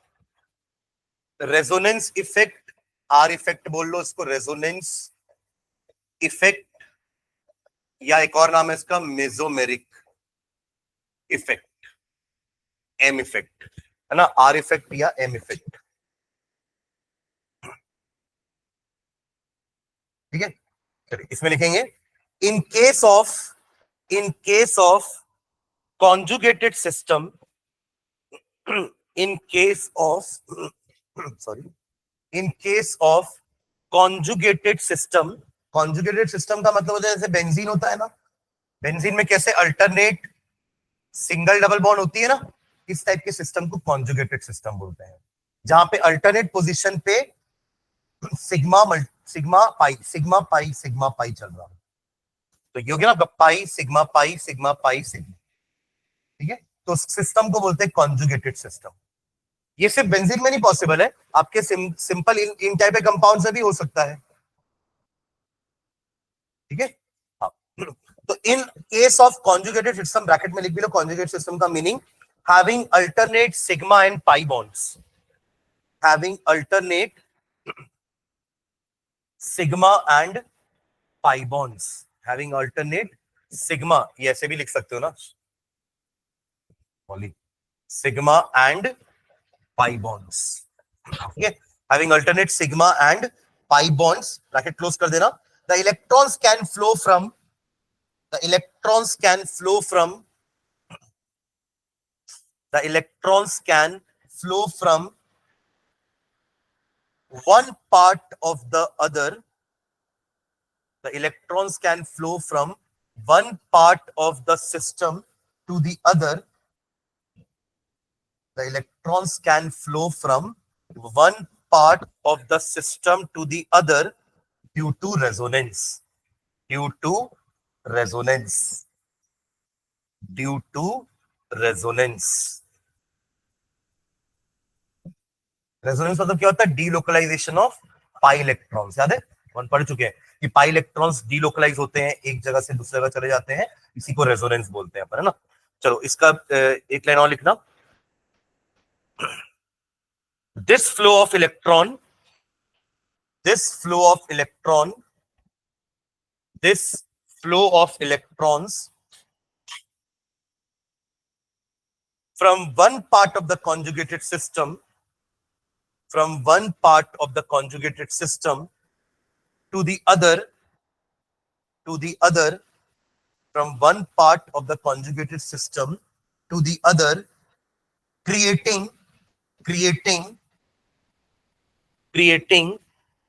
रेजोनेंस इफेक्ट, आर इफेक्ट बोल लो इसको, रेजोनेंस इफेक्ट, या एक और नाम है इसका मेसोमेरिक इफेक्ट, एम इफेक्ट, है ना, आर इफेक्ट या एम इफेक्ट। ठीक है, चलिए इसमें लिखेंगे, in case of conjugated system, in case of sorry, in case of conjugated system, conjugated system का मतलब होता है जैसे बेंजीन होता है ना, बेंजीन में कैसे अल्टरनेट सिंगल डबल बॉन्ड होती है ना, इस टाइप के सिस्टम को कॉन्जुगेटेड सिस्टम बोलते हैं। जहां पे अल्टरनेट पोजीशन पे सिग्मा सिग्मा पाई चल रहा है। तो ये हो गया ना pi sigma pi sigma pi sigma. ठीक है, तो सिस्टम को बोलते हैं कॉन्जुगेटेड सिस्टम। ये सिर्फ बेंजीन में नहीं पॉसिबल है, आपके सिंपल इन टाइप के कंपाउंड से भी हो सकता है। ठीक है, हाँ। तो in case of conjugated system, bracket में लिख भी लो कॉन्जुगेटेड सिस्टम का meaning, having alternate sigma and pi bonds, having alternate sigma and pi bonds, having alternate sigma, ये ऐसे भी लिख सकते हो ना, सिग्मा एंड पाई बॉन्ड्स। ठीक है, having alternate sigma and pi bonds, bracket close कर देना। The electrons can flow from, the electrons can flow from, the electrons can flow from one part of the other, the electrons can flow from one part of the system to the other, the electrons can flow from one part of the system to the other due to resonance, due to resonance, due to resonance। Resonance मतलब क्या होता है? Delocalisation of pi electrons. याद है, वन पढ़ चुके हैं कि पाई इलेक्ट्रॉन्स डीलोकलाइज होते हैं, एक जगह से दूसरी जगह चले जाते हैं, इसी को रेजोनेंस बोलते हैं अपन, है ना। चलो इसका एक लाइन और लिखना, this flow of electron, this flow of electron, this flow of electrons from one part of the conjugated system, from one part of the conjugated system to the other, to the other, from one part of the conjugated system to the other, creating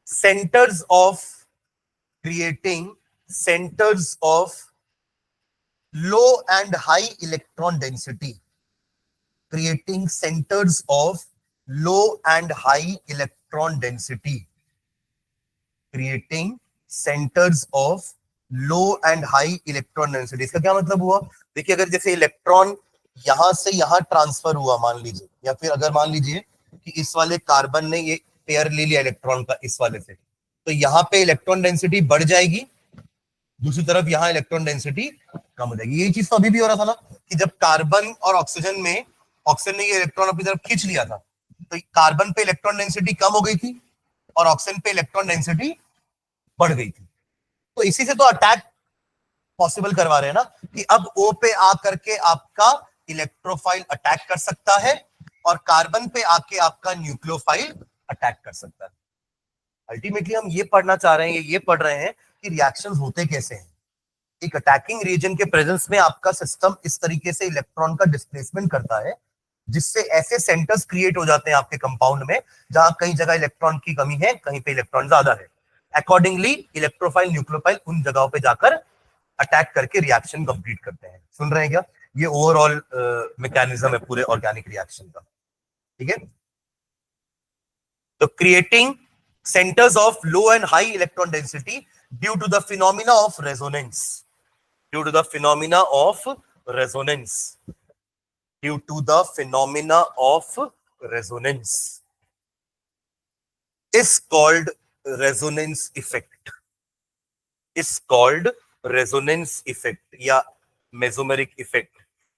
centers of, creating centers of low and high electron density, creating centers of low and high electron density, creating centers of low and high electron density. इसका क्या मतलब हुआ? देखिए, अगर जैसे इलेक्ट्रॉन यहां से यहां ट्रांसफर हुआ मान लीजिए, या फिर अगर मान लीजिए कि इस वाले कार्बन ने ये पेयर ले लिया इलेक्ट्रॉन का इस वाले से, तो यहाँ पे इलेक्ट्रॉन डेंसिटी बढ़ जाएगी, दूसरी तरफ यहाँ इलेक्ट्रॉन डेंसिटी कम हो जाएगी। यही चीज तो अभी भी हो रहा था ना, कि जब कार्बन और ऑक्सीजन में, ऑक्सीजन ने ये इलेक्ट्रॉन अपनी तरफ खींच लिया था, तो कार्बन पे इलेक्ट्रॉन डेंसिटी कम हो गई थी और ऑक्सीजन पे इलेक्ट्रॉन डेंसिटी बढ़ गई थी। तो इसी से तो अटैक पॉसिबल करवा रहे हैं ना, कि अब O पे आकर के आपका इलेक्ट्रोफाइल अटैक कर सकता है और कार्बन पे आके आपका न्यूक्लियोफाइल अटैक कर सकता है। अल्टीमेटली हम ये पढ़ना चाह रहे हैं, ये पढ़ रहे हैं कि रिएक्शंस होते कैसे हैं। एक अटैकिंग रीजन के प्रेजेंस में आपका सिस्टम इस तरीके से इलेक्ट्रॉन का डिस्प्लेसमेंट करता है, जिससे ऐसे सेंटर्स क्रिएट हो जाते हैं आपके कंपाउंड में, जहां कई जगह इलेक्ट्रॉन की कमी है, कहीं पे इलेक्ट्रॉन ज्यादा है। अकॉर्डिंगली इलेक्ट्रोफाइल न्यूक्लियोफाइल उन जगहों पे जाकर अटैक करके रिएक्शन कंप्लीट करते हैं। सुन रहे हैं क्या? ये ओवरऑल मैकेनिज्म है पूरे ऑर्गेनिक रिएक्शन का। ठीक है, तो creating centers of low and high electron density due to the phenomena of resonance, due to the phenomena of resonance, due to the phenomena of resonance is called resonance effect, is called resonance effect या mesomeric effect,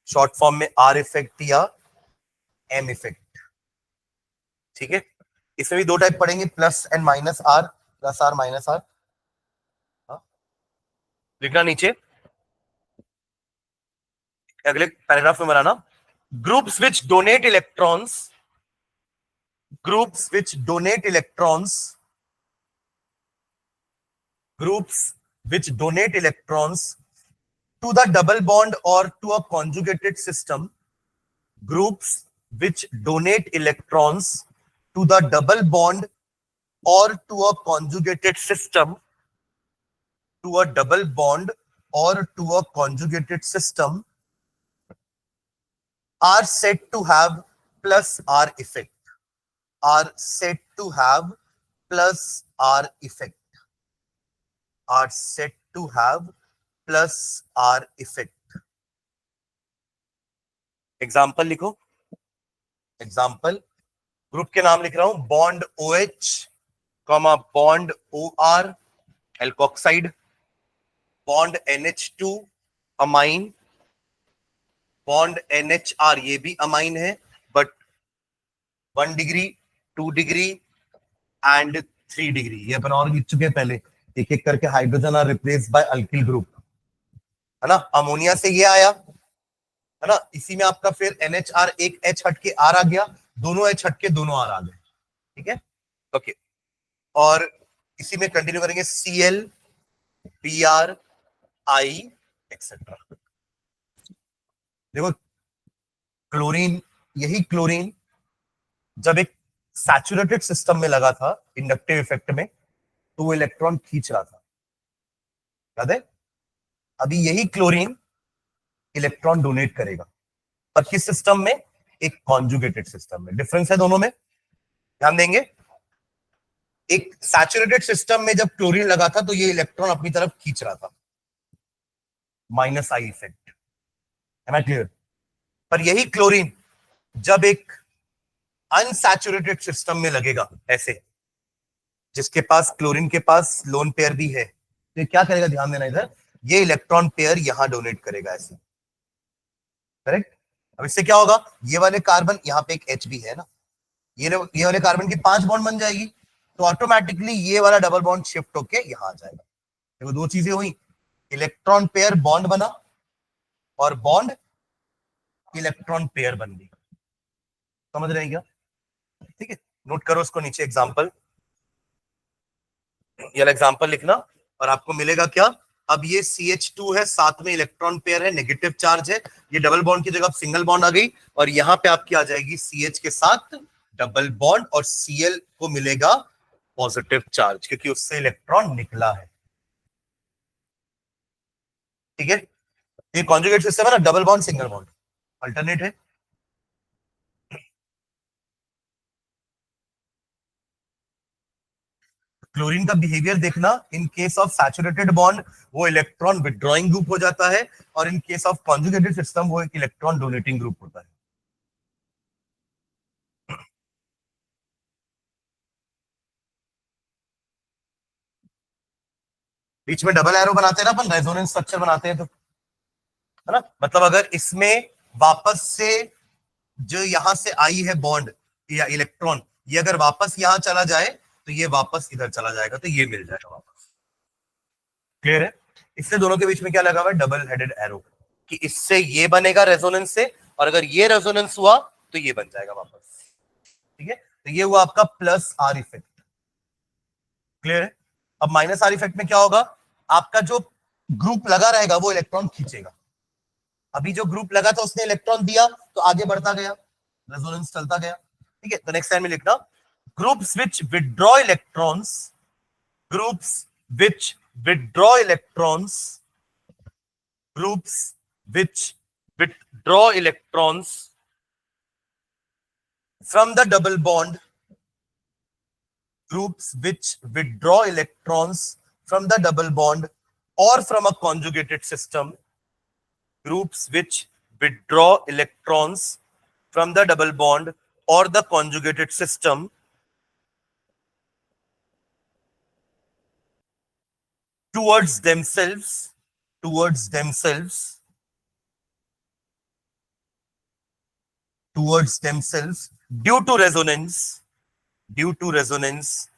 शॉर्ट फॉर्म में R इफेक्ट या M इफेक्ट। ठीक है, इसमें भी दो टाइप पढ़ेंगे, plus and minus R, plus R minus R. लिखना नीचे अगले पैराग्राफ में बनाना, groups which donate electrons, groups which donate electrons, groups which donate electrons to the double bond और to a conjugated system, groups which donate electrons to the double bond or to a conjugated system, to a double bond or to a conjugated system are said to have plus R effect, are said to have plus R effect. Are said to have plus R effect. Example लिखो. एग्जाम्पल ग्रुप के नाम लिख रहा हूं. Bond OH comma bond OR alkoxide, bond NH2 amine, bond NHR ये भी अमाइन है but 1 degree 2 degree and 3 degree. ये अपन और लिख चुके हैं पहले. एक एक करके hydrogen are replace by alkyl group, है ना. अमोनिया से ये आया, है ना. इसी में आपका फिर NHR एक H हट के R आ गया, दोनों H हट के दोनों R आ गए. ठीक है, ओके. और इसी में कंटिन्यू करेंगे Cl Br I एक्सेट्रा. देखो क्लोरीन, यही क्लोरीन जब एक सैचुरेटेड सिस्टम में लगा था इंडक्टिव इफेक्ट में, तो वो इलेक्ट्रॉन खींच रहा था, याद है. अभी यही क्लोरीन इलेक्ट्रॉन डोनेट करेगा, पर किस सिस्टम में? एक कॉन्जुगेटेड सिस्टम में. डिफरेंस है दोनों में, ध्यान देंगे. एक सैचुरेटेड सिस्टम में जब क्लोरीन लगा था तो ये इलेक्ट्रॉन अपनी तरफ खींच रहा था, माइनस आई इफेक्ट. है ना क्लियर? पर यही क्लोरीन जब एक अनसैचुरेटेड सिस्टम में लगेगा, ऐसे जिसके पास क्लोरीन के पास लोन पेयर भी है, तो क्या करेगा? ध्यान देना इधर. ये इलेक्ट्रॉन पेयर यहां डोनेट करेगा ऐसे, करेक्ट. अब इससे क्या होगा? ये वाले कार्बन, यहाँ पे एक H भी है ना, ये वाले कार्बन की 5 बॉन्ड बन जाएगी, तो ऑटोमेटिकली ये वाला डबल बॉन्ड शिफ्ट होके यहां आ जाएगा. देखो दो चीजें हुई, इलेक्ट्रॉन पेयर बॉन्ड बना और बॉन्ड इलेक्ट्रॉन पेयर बन गई. समझ रहे हैं क्या? ठीक है, नोट करो उसको नीचे. एग्जांपल, ये एग्जांपल लिखना और आपको मिलेगा क्या? अब ये CH2 है, साथ में इलेक्ट्रॉन पेयर है, नेगेटिव चार्ज है. ये डबल बॉन्ड की जगह सिंगल बॉन्ड आ गई और यहां पे आपकी आ जाएगी CH के साथ डबल बॉन्ड और Cl को मिलेगा पॉजिटिव चार्ज, क्योंकि उससे इलेक्ट्रॉन निकला है. ठीक है, ये कॉन्जुगेट सिस्टम है ना, double bond single bond, alternate है. क्लोरीन का बिहेवियर देखना. In case of saturated bond वो इलेक्ट्रॉन विड्रॉइंग ग्रुप हो जाता है, और in case of conjugated system वो एक इलेक्ट्रॉन डोनेटिंग ग्रुप होता है. बीच में डबल एरो बनाते हैं ना अपन, रेजोनेंस स्ट्रक्चर बनाते हैं, तो है ना. मतलब अगर इसमें वापस से जो यहां से आई है बॉन्ड या इलेक्ट्रॉन, ये अगर वापस यहां चला जाए तो ये वापस इधर चला जाएगा, तो ये मिल जाएगा वापस. क्लियर है? इससे दोनों के बीच में क्या लगा हुआ है? डबल हेडेड एरो, कि इससे ये बनेगा रेजोनेंस से, और अगर ये रेजोनेंस हुआ तो ये बन जाएगा वापस. ठीक है, तो ये हुआ आपका प्लस आर इफेक्ट. क्लियर है? अब माइनस आर इफेक्ट में क्या होगा? आपका जो ग्रुप लगा रहेगा वो इलेक्ट्रॉन खींचेगा. अभी जो ग्रुप लगा था उसने इलेक्ट्रॉन दिया तो आगे बढ़ता गया, रेजोनेंस चलता गया. ठीक है, तो नेक्स्ट टाइम में लिखना, groups which withdraw electrons, groups which withdraw electrons, groups which withdraw electrons from the double bond, groups which withdraw electrons from the double bond or from a conjugated system, groups which withdraw electrons from the double bond or the conjugated system towards themselves, towards themselves, towards themselves due to resonance, due to resonance,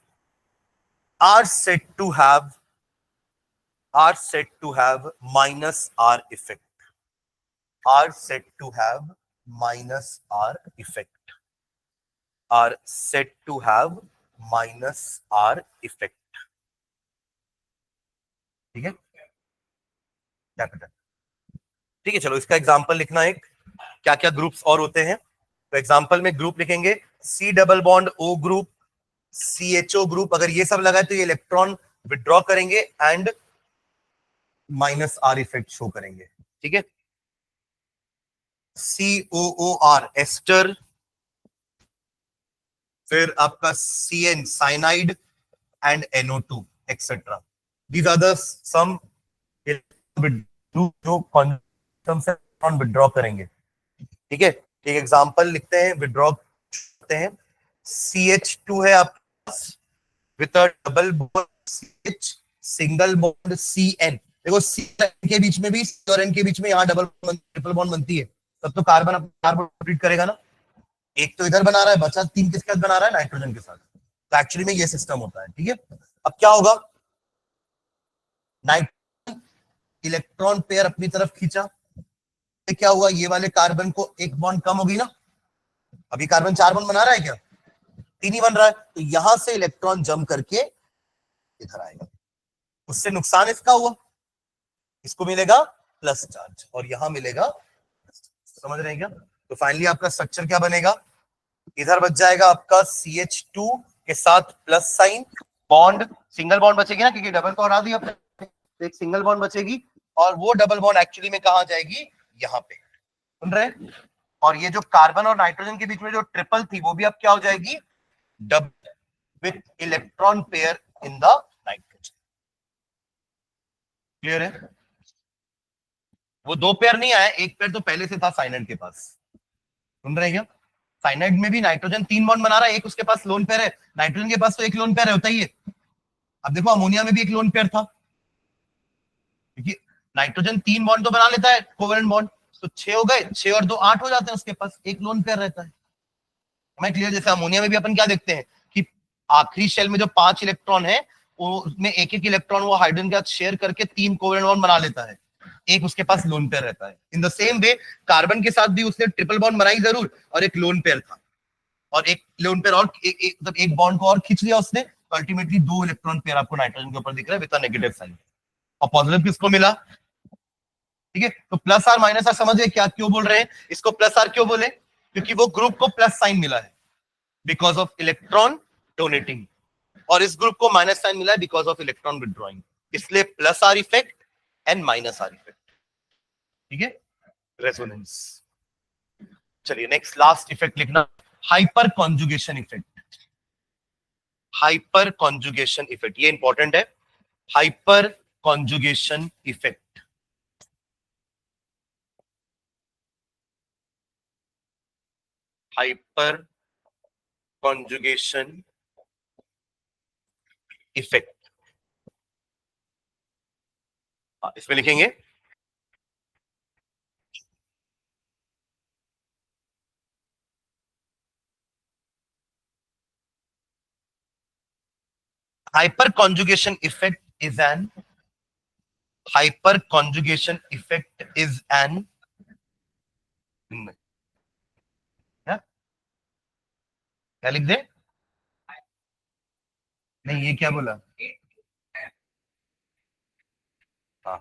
are said to have, are said to have minus R effect, are said to have minus R effect, are said to have minus R effect. ठीक है, कैपिटल. ठीक है, चलो इसका एग्जांपल लिखना. एक क्या क्या ग्रुप्स और होते हैं, तो एग्जांपल में ग्रुप लिखेंगे C double bond O group, CHO group. अगर ये सब लगा है तो ये इलेक्ट्रॉन विड्रॉ करेंगे and minus R effect show करेंगे. ठीक है, COOR एस्टर फिर आपका CN cyanide and NO2 etcetera. These are the some जो क्वांटम से इलेक्ट्रॉन विड्रॉ करेंगे. ठीक है, एक एग्जांपल लिखते हैं, विड्रॉ करते हैं. CH2 है आपके पास with a double bond CH, single bond CN. देखो C के बीच में भी C और N के बीच में यहाँ डबल ट्रिपल बॉन्ड बनती है, तब तो कार्बन अपना कार्बन ट्रीट करेगा ना. एक तो इधर बना रहा है, बचा 3 किसके साथ बना रहा है? नाइट्रोजन के साथ. तो एक्चुअली में ये सिस्टम होता है. ठीक है, अब क्या होगा? नाइट्रोजन इलेक्ट्रॉन पेयर अपनी तरफ खींचा, क्या हुआ? ये वाले कार्बन को एक बॉन्ड कम होगी ना. अभी कार्बन 4 बॉन्ड बना रहा है क्या? 3 ही बन रहा है. तो यहां से इलेक्ट्रॉन जम करके इधर आएगा. उससे नुकसान इसका हुआ, इसको मिलेगा प्लस चार्ज और यहां मिलेगा. समझ रहे हैं क्या? तो फाइनली आपका स्ट्रक्चर क्या बनेगा? इधर बच जाएगा आपका CH2 के साथ plus sign, bond single bond बचेगी ना, क्योंकि डबल को हटा दिया आपने, तो एक सिंगल बॉन्ड बचेगी. और वो डबल बॉन्ड एक्चुअली में कहां जाएगी? यहाँ पे. सुन रहे हैं? और ये जो कार्बन और नाइट्रोजन के बीच में जो ट्रिपल थी, वो भी अब क्या हो जाएगी? Double with electron pair in the nitrogen. Clear है? वो 2 पेयर नहीं आया, एक पेयर तो पहले से था साइनाइड के पास. सुन रहे हैं क्या? साइनाइड में भी नाइट्रोजन 3 बॉन्ड बना रहा है, एक उसके पास लोन पेयर है. नाइट्रोजन के पास तो एक लोन पेयर होता ही है. अब देखो अमोनिया में भी एक लोन पेयर था, क्योंकि नाइट्रोजन 3 बॉन्ड तो बना लेता है कोवेलेंट बॉन्ड, तो 6 हो गए, 6 और 2 8 हो जाते हैं. उसके पास एक लोन पेयर रहता है. मैं क्लियर? जैसे अमोनिया में भी अपन क्या देखते हैं कि आखिरी शेल में जो 5 इलेक्ट्रॉन है, उसमें एक एक इलेक्ट्रॉन वो हाइड्रोजन के साथ शेयर करके 3 कोवेलेंट बॉन्ड बना लेता है, एक उसके पास लोन पेयर रहता है. In the same way carbon के साथ भी उसने ट्रिपल बॉन्ड बनाई जरूर, और एक लोन पेयर था, और एक लोन पेयर और मतलब एक बॉन्ड को और खींच लिया उसने, तो अल्टीमेटली 2 इलेक्ट्रॉन पेयर आपको नाइट्रोजन के ऊपर दिख रहा है विद नेगेटिव साइन. और पॉजिटिव किसको मिला? ठीक है, तो प्लस आर माइनस आर समझ गए क्या क्यों बोल रहे हैं इसको प्लस आर क्यों बोले? क्योंकि वो ग्रुप को प्लस साइन मिला है बिकॉज ऑफ इलेक्ट्रॉन डोनेटिंग, और इस ग्रुप को माइनस साइन मिला है बिकॉज ऑफ इलेक्ट्रॉन विड्रॉइंग. इसलिए plus are effect and minus R effect. ठीक है, रेजोनेंस. चलिए नेक्स्ट लास्ट इफेक्ट लिखना, hyper conjugation effect. Hyper conjugation effect ये इंपॉर्टेंट है. Hyper conjugation effect. Hyper conjugation effect इसमें लिखेंगे hyperconjugation effect is an hyperconjugation effect is an क्या लिख दे? नहीं ये क्या बोला? हाँ,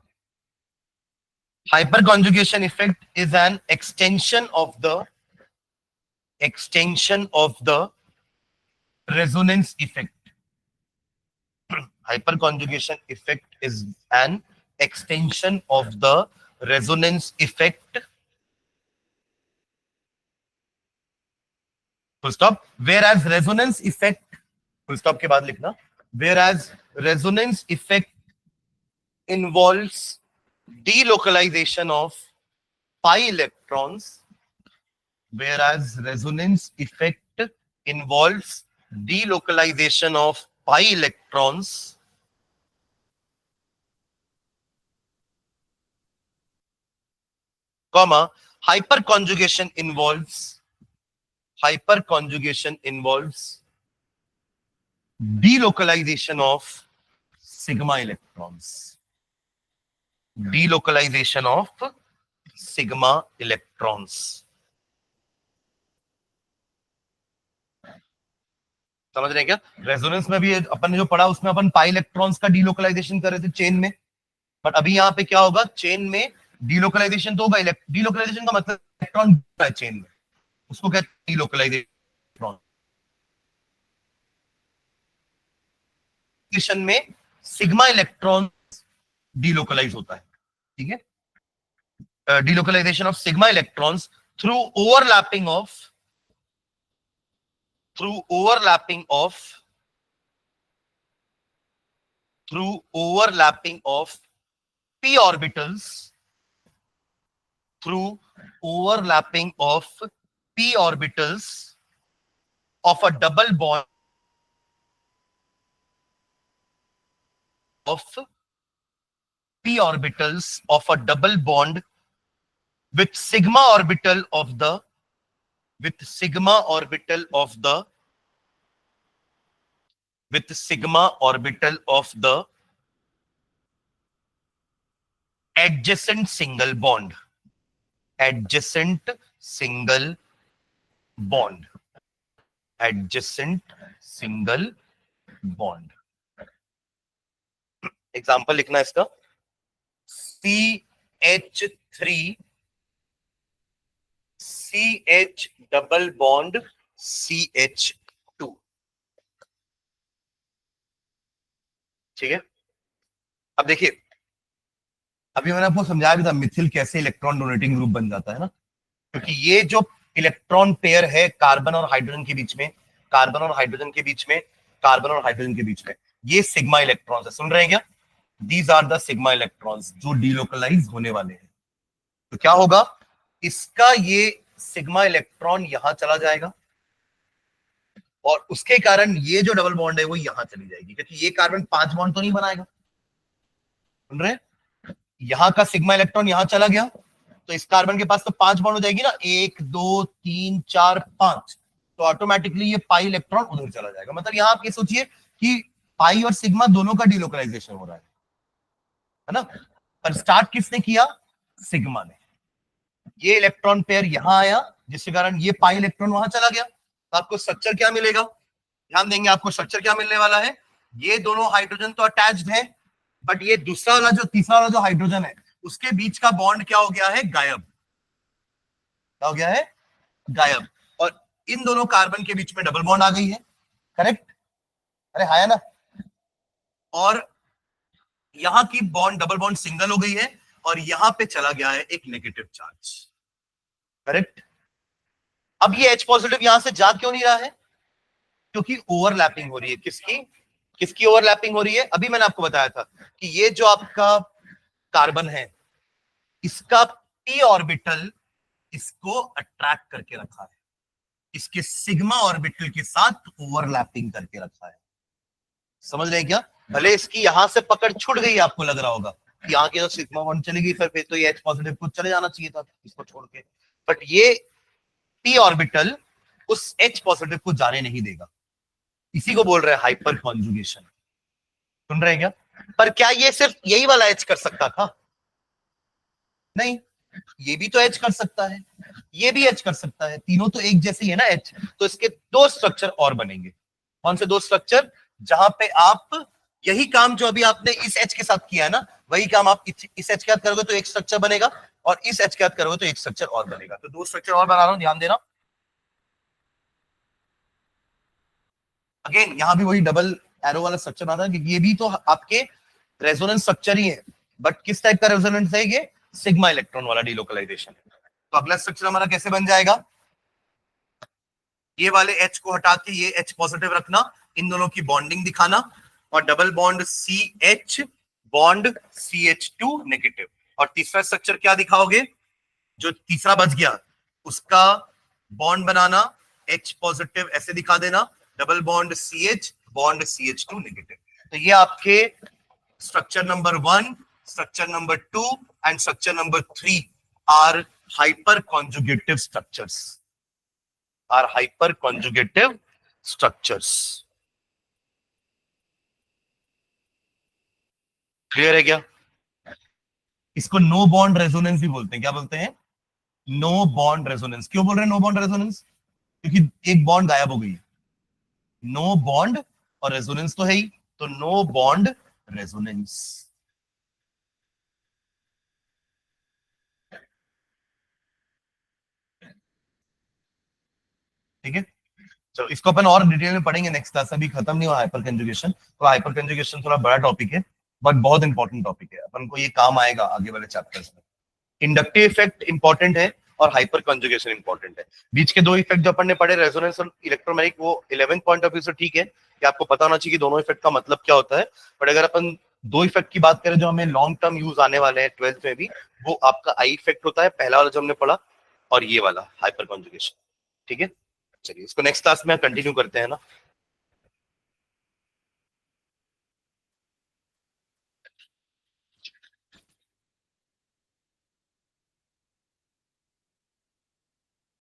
hyperconjugation effect is an extension of the resonance effect. Hyperconjugation effect is an extension of the resonance effect. Full stop. Whereas resonance effect, full stop के बाद लिखना, whereas resonance effect involves delocalization of pi electrons, whereas resonance effect involves delocalization of pi electrons, comma, hyperconjugation involves delocalization of sigma electrons. Delocalization of sigma electrons. समझ रहे हैं क्या? रेजोनेंस में भी अपन ने जो पढ़ा उसमें अपन पाई इलेक्ट्रॉन्स का डीलोकलाइजेशन कर रहे थे चेन में, बट अभी यहाँ पे क्या होगा? चेन में डीलोकलाइजेशन तो होगा. डीलोकलाइजेशन का मतलब इलेक्ट्रॉन है चेन में, उसको कहते हैं डीलोकलाइजेशन. में सिग्मा इलेक्ट्रॉन डीलोकलाइज होता है. ठीक है, delocalization of sigma electrons through overlapping of through overlapping of p orbitals, through overlapping of p orbitals of a double bond of p orbitals of a double bond with sigma orbital of the with sigma orbital of the with sigma orbital of the adjacent single bond, adjacent single bond, adjacent single bond. Example लिखना है इसका, CH3 CH double bond CH2, ठीक है। अब देखिए, अभी मैंने आपको समझाया भी था मिथिल कैसे इलेक्ट्रॉन डोनेटिंग ग्रुप बन जाता है ना, क्योंकि ये जो इलेक्ट्रॉन पेयर है कार्बन और हाइड्रोजन के बीच में, कार्बन और हाइड्रोजन के बीच में, कार्बन और हाइड्रोजन के बीच में, ये सिग्मा इलेक्ट्रॉन्स है। सुन रहे हैं क्या? These are the sigma electrons जो डीलोकलाइज होने वाले हैं। तो क्या होगा, इसका ये सिग्मा इलेक्ट्रॉन यहां चला जाएगा और उसके कारण ये जो डबल बॉन्ड है वो यहां चली जाएगी, क्योंकि ये कार्बन 5 बॉन्ड तो नहीं बनाएगा। सुन रहे हैं? यहां का सिग्मा इलेक्ट्रॉन यहां चला गया तो इस कार्बन के पास तो 5 बॉन्ड हो जाएगी ना, 1 2 3 4 5, तो ऑटोमेटिकली ये पाई इलेक्ट्रॉन उधर चला जाएगा। मतलब यहां आप ये सोचिए कि पाई और सिग्मा दोनों का डीलोकलाइजेशन हो रहा है ना। पर स्टार्ट किसने किया? सिग्मा ने। ये इलेक्ट्रॉन पेयर यहां आया जिसके कारण ये पाई इलेक्ट्रॉन वहां चला गया। तो आपको स्ट्रक्चर क्या मिलेगा? ध्यान देंगे, आपको स्ट्रक्चर क्या मिलने वाला है। ये दोनों हाइड्रोजन तो अटैच्ड है, बट ये दूसरा वाला जो तीसरा वाला जो हाइड्रोजन है उसके बीच का बॉन्ड क्या हो गया है? गायब। क्या हो गया है? गायब। और इन दोनों कार्बन के बीच में डबल बॉन्ड आ गई है। करेक्ट? अरे हाँ ना। और यहां की बॉन्ड डबल बॉन्ड सिंगल हो गई है और यहां पे चला गया है एक नेगेटिव चार्ज। करेक्ट? अब ये H पॉजिटिव यहां से जा क्यों नहीं रहा है? क्योंकि ओवरलैपिंग हो रही है। किसकी ओवरलैपिंग हो रही है? अभी मैंने आपको बताया था कि ये जो आपका कार्बन है इसका p ऑर्बिटल इसको अट्रैक्ट करके रखा है, इसके सिग्मा ऑर्बिटल के साथ ओवरलैपिंग करके रखा है। समझ रहे हैं क्या? भले इसकी यहां से पकड़ छूट गई, आपको लग रहा होगा कि यहाँ की तो सिग्मा बॉन्ड चली गई, फिर तो ये H पॉजिटिव को चले जाना चाहिए था इसको छोड़ के, बट ये p ऑर्बिटल उस H पॉजिटिव को जाने नहीं देगा। इसी को बोल रहे हैं हाइपर कॉन्जुगेशन। सुन रहे हैं क्या? पर क्या ये सिर्फ यही वाला H कर सकता था? नहीं, ये भी तो H कर सकता है, ये भी H कर सकता है, तीनों तो एक जैसे ही है ना H। तो इसके 2 स्ट्रक्चर और बनेंगे। कौन से 2 स्ट्रक्चर? जहां पे आप यही काम जो अभी आपने इस H के साथ किया है ना, वही काम आप इस H के साथ करोगे तो एक स्ट्रक्चर बनेगा, और इस H के साथ करोगे तो एक स्ट्रक्चर और बनेगा। तो 2 स्ट्रक्चर और बना रहा हूं, ध्यान देना। अगेन यहां भी वही डबल एरो वाला स्ट्रक्चर आता है, क्योंकि ये भी तो आपके रेजोनेंस स्ट्रक्चर ही है, बट किस टाइप का रेजोनेंस है? ये सिग्मा इलेक्ट्रॉन वाला डीलोकलाइजेशन। तो अगला स्ट्रक्चर हमारा कैसे बन जाएगा? ये वाले H को हटा के ये H पॉजिटिव रखना, इन दोनों की बॉन्डिंग दिखाना, और double bond CH bond CH2 negative. और तीसरा स्ट्रक्चर क्या दिखाओगे? जो तीसरा बच गया उसका बॉन्ड बनाना, H पॉजिटिव ऐसे दिखा देना, double bond CH bond CH2 negative. तो ये आपके structure number 1, structure number 2 and structure number 3 are hyperconjugative structures, are hyperconjugative structures. Clear है क्या? इसको नो बॉन्ड रेजोनेंस भी बोलते हैं। क्या बोलते हैं? No bond resonance. क्यों बोल रहे हैं नो बॉन्ड रेजोनेंस? क्योंकि एक बॉन्ड गायब हो गई है। नो बॉन्ड और रेजोनेंस तो है ही, तो नो बॉन्ड रेजोनेंस। ठीक है, चलो इसको अपन और डिटेल में पढ़ेंगे नेक्स्ट क्लास। अभी खत्म नहीं हुआ हाइपर कंजुगेशन। तो हाइपर कंजुगेशन थोड़ा बड़ा टॉपिक है, बट बहुत इंपॉर्टेंट टॉपिक है, अपन को ये काम आएगा आगे वाले चैप्टर्स में। इंडक्टिव इफेक्ट इंपॉर्टेंट है, और हाइपर कंजुगेशन इंपॉर्टेंट है। बीच के दो इफेक्ट जो अपन ने पढ़े रेजोनेंस और इलेक्ट्रोमैग्नेटिक, वो 11th पॉइंट ऑफ व्यू से ठीक है कि आपको पता होना चाहिए कि दोनों इफेक्ट का मतलब क्या होता है। बट अगर अपन दो इफेक्ट की बात करें जो हमें लॉन्ग टर्म यूज आने वाले हैं 12th में भी, वो आपका आई इफेक्ट होता है, पहला वाला जो हमने पढ़ा, और ये वाला हाइपर कंजुगेशन। ठीक है, चलिए इसको नेक्स्ट क्लास में कंटिन्यू करते हैं ना।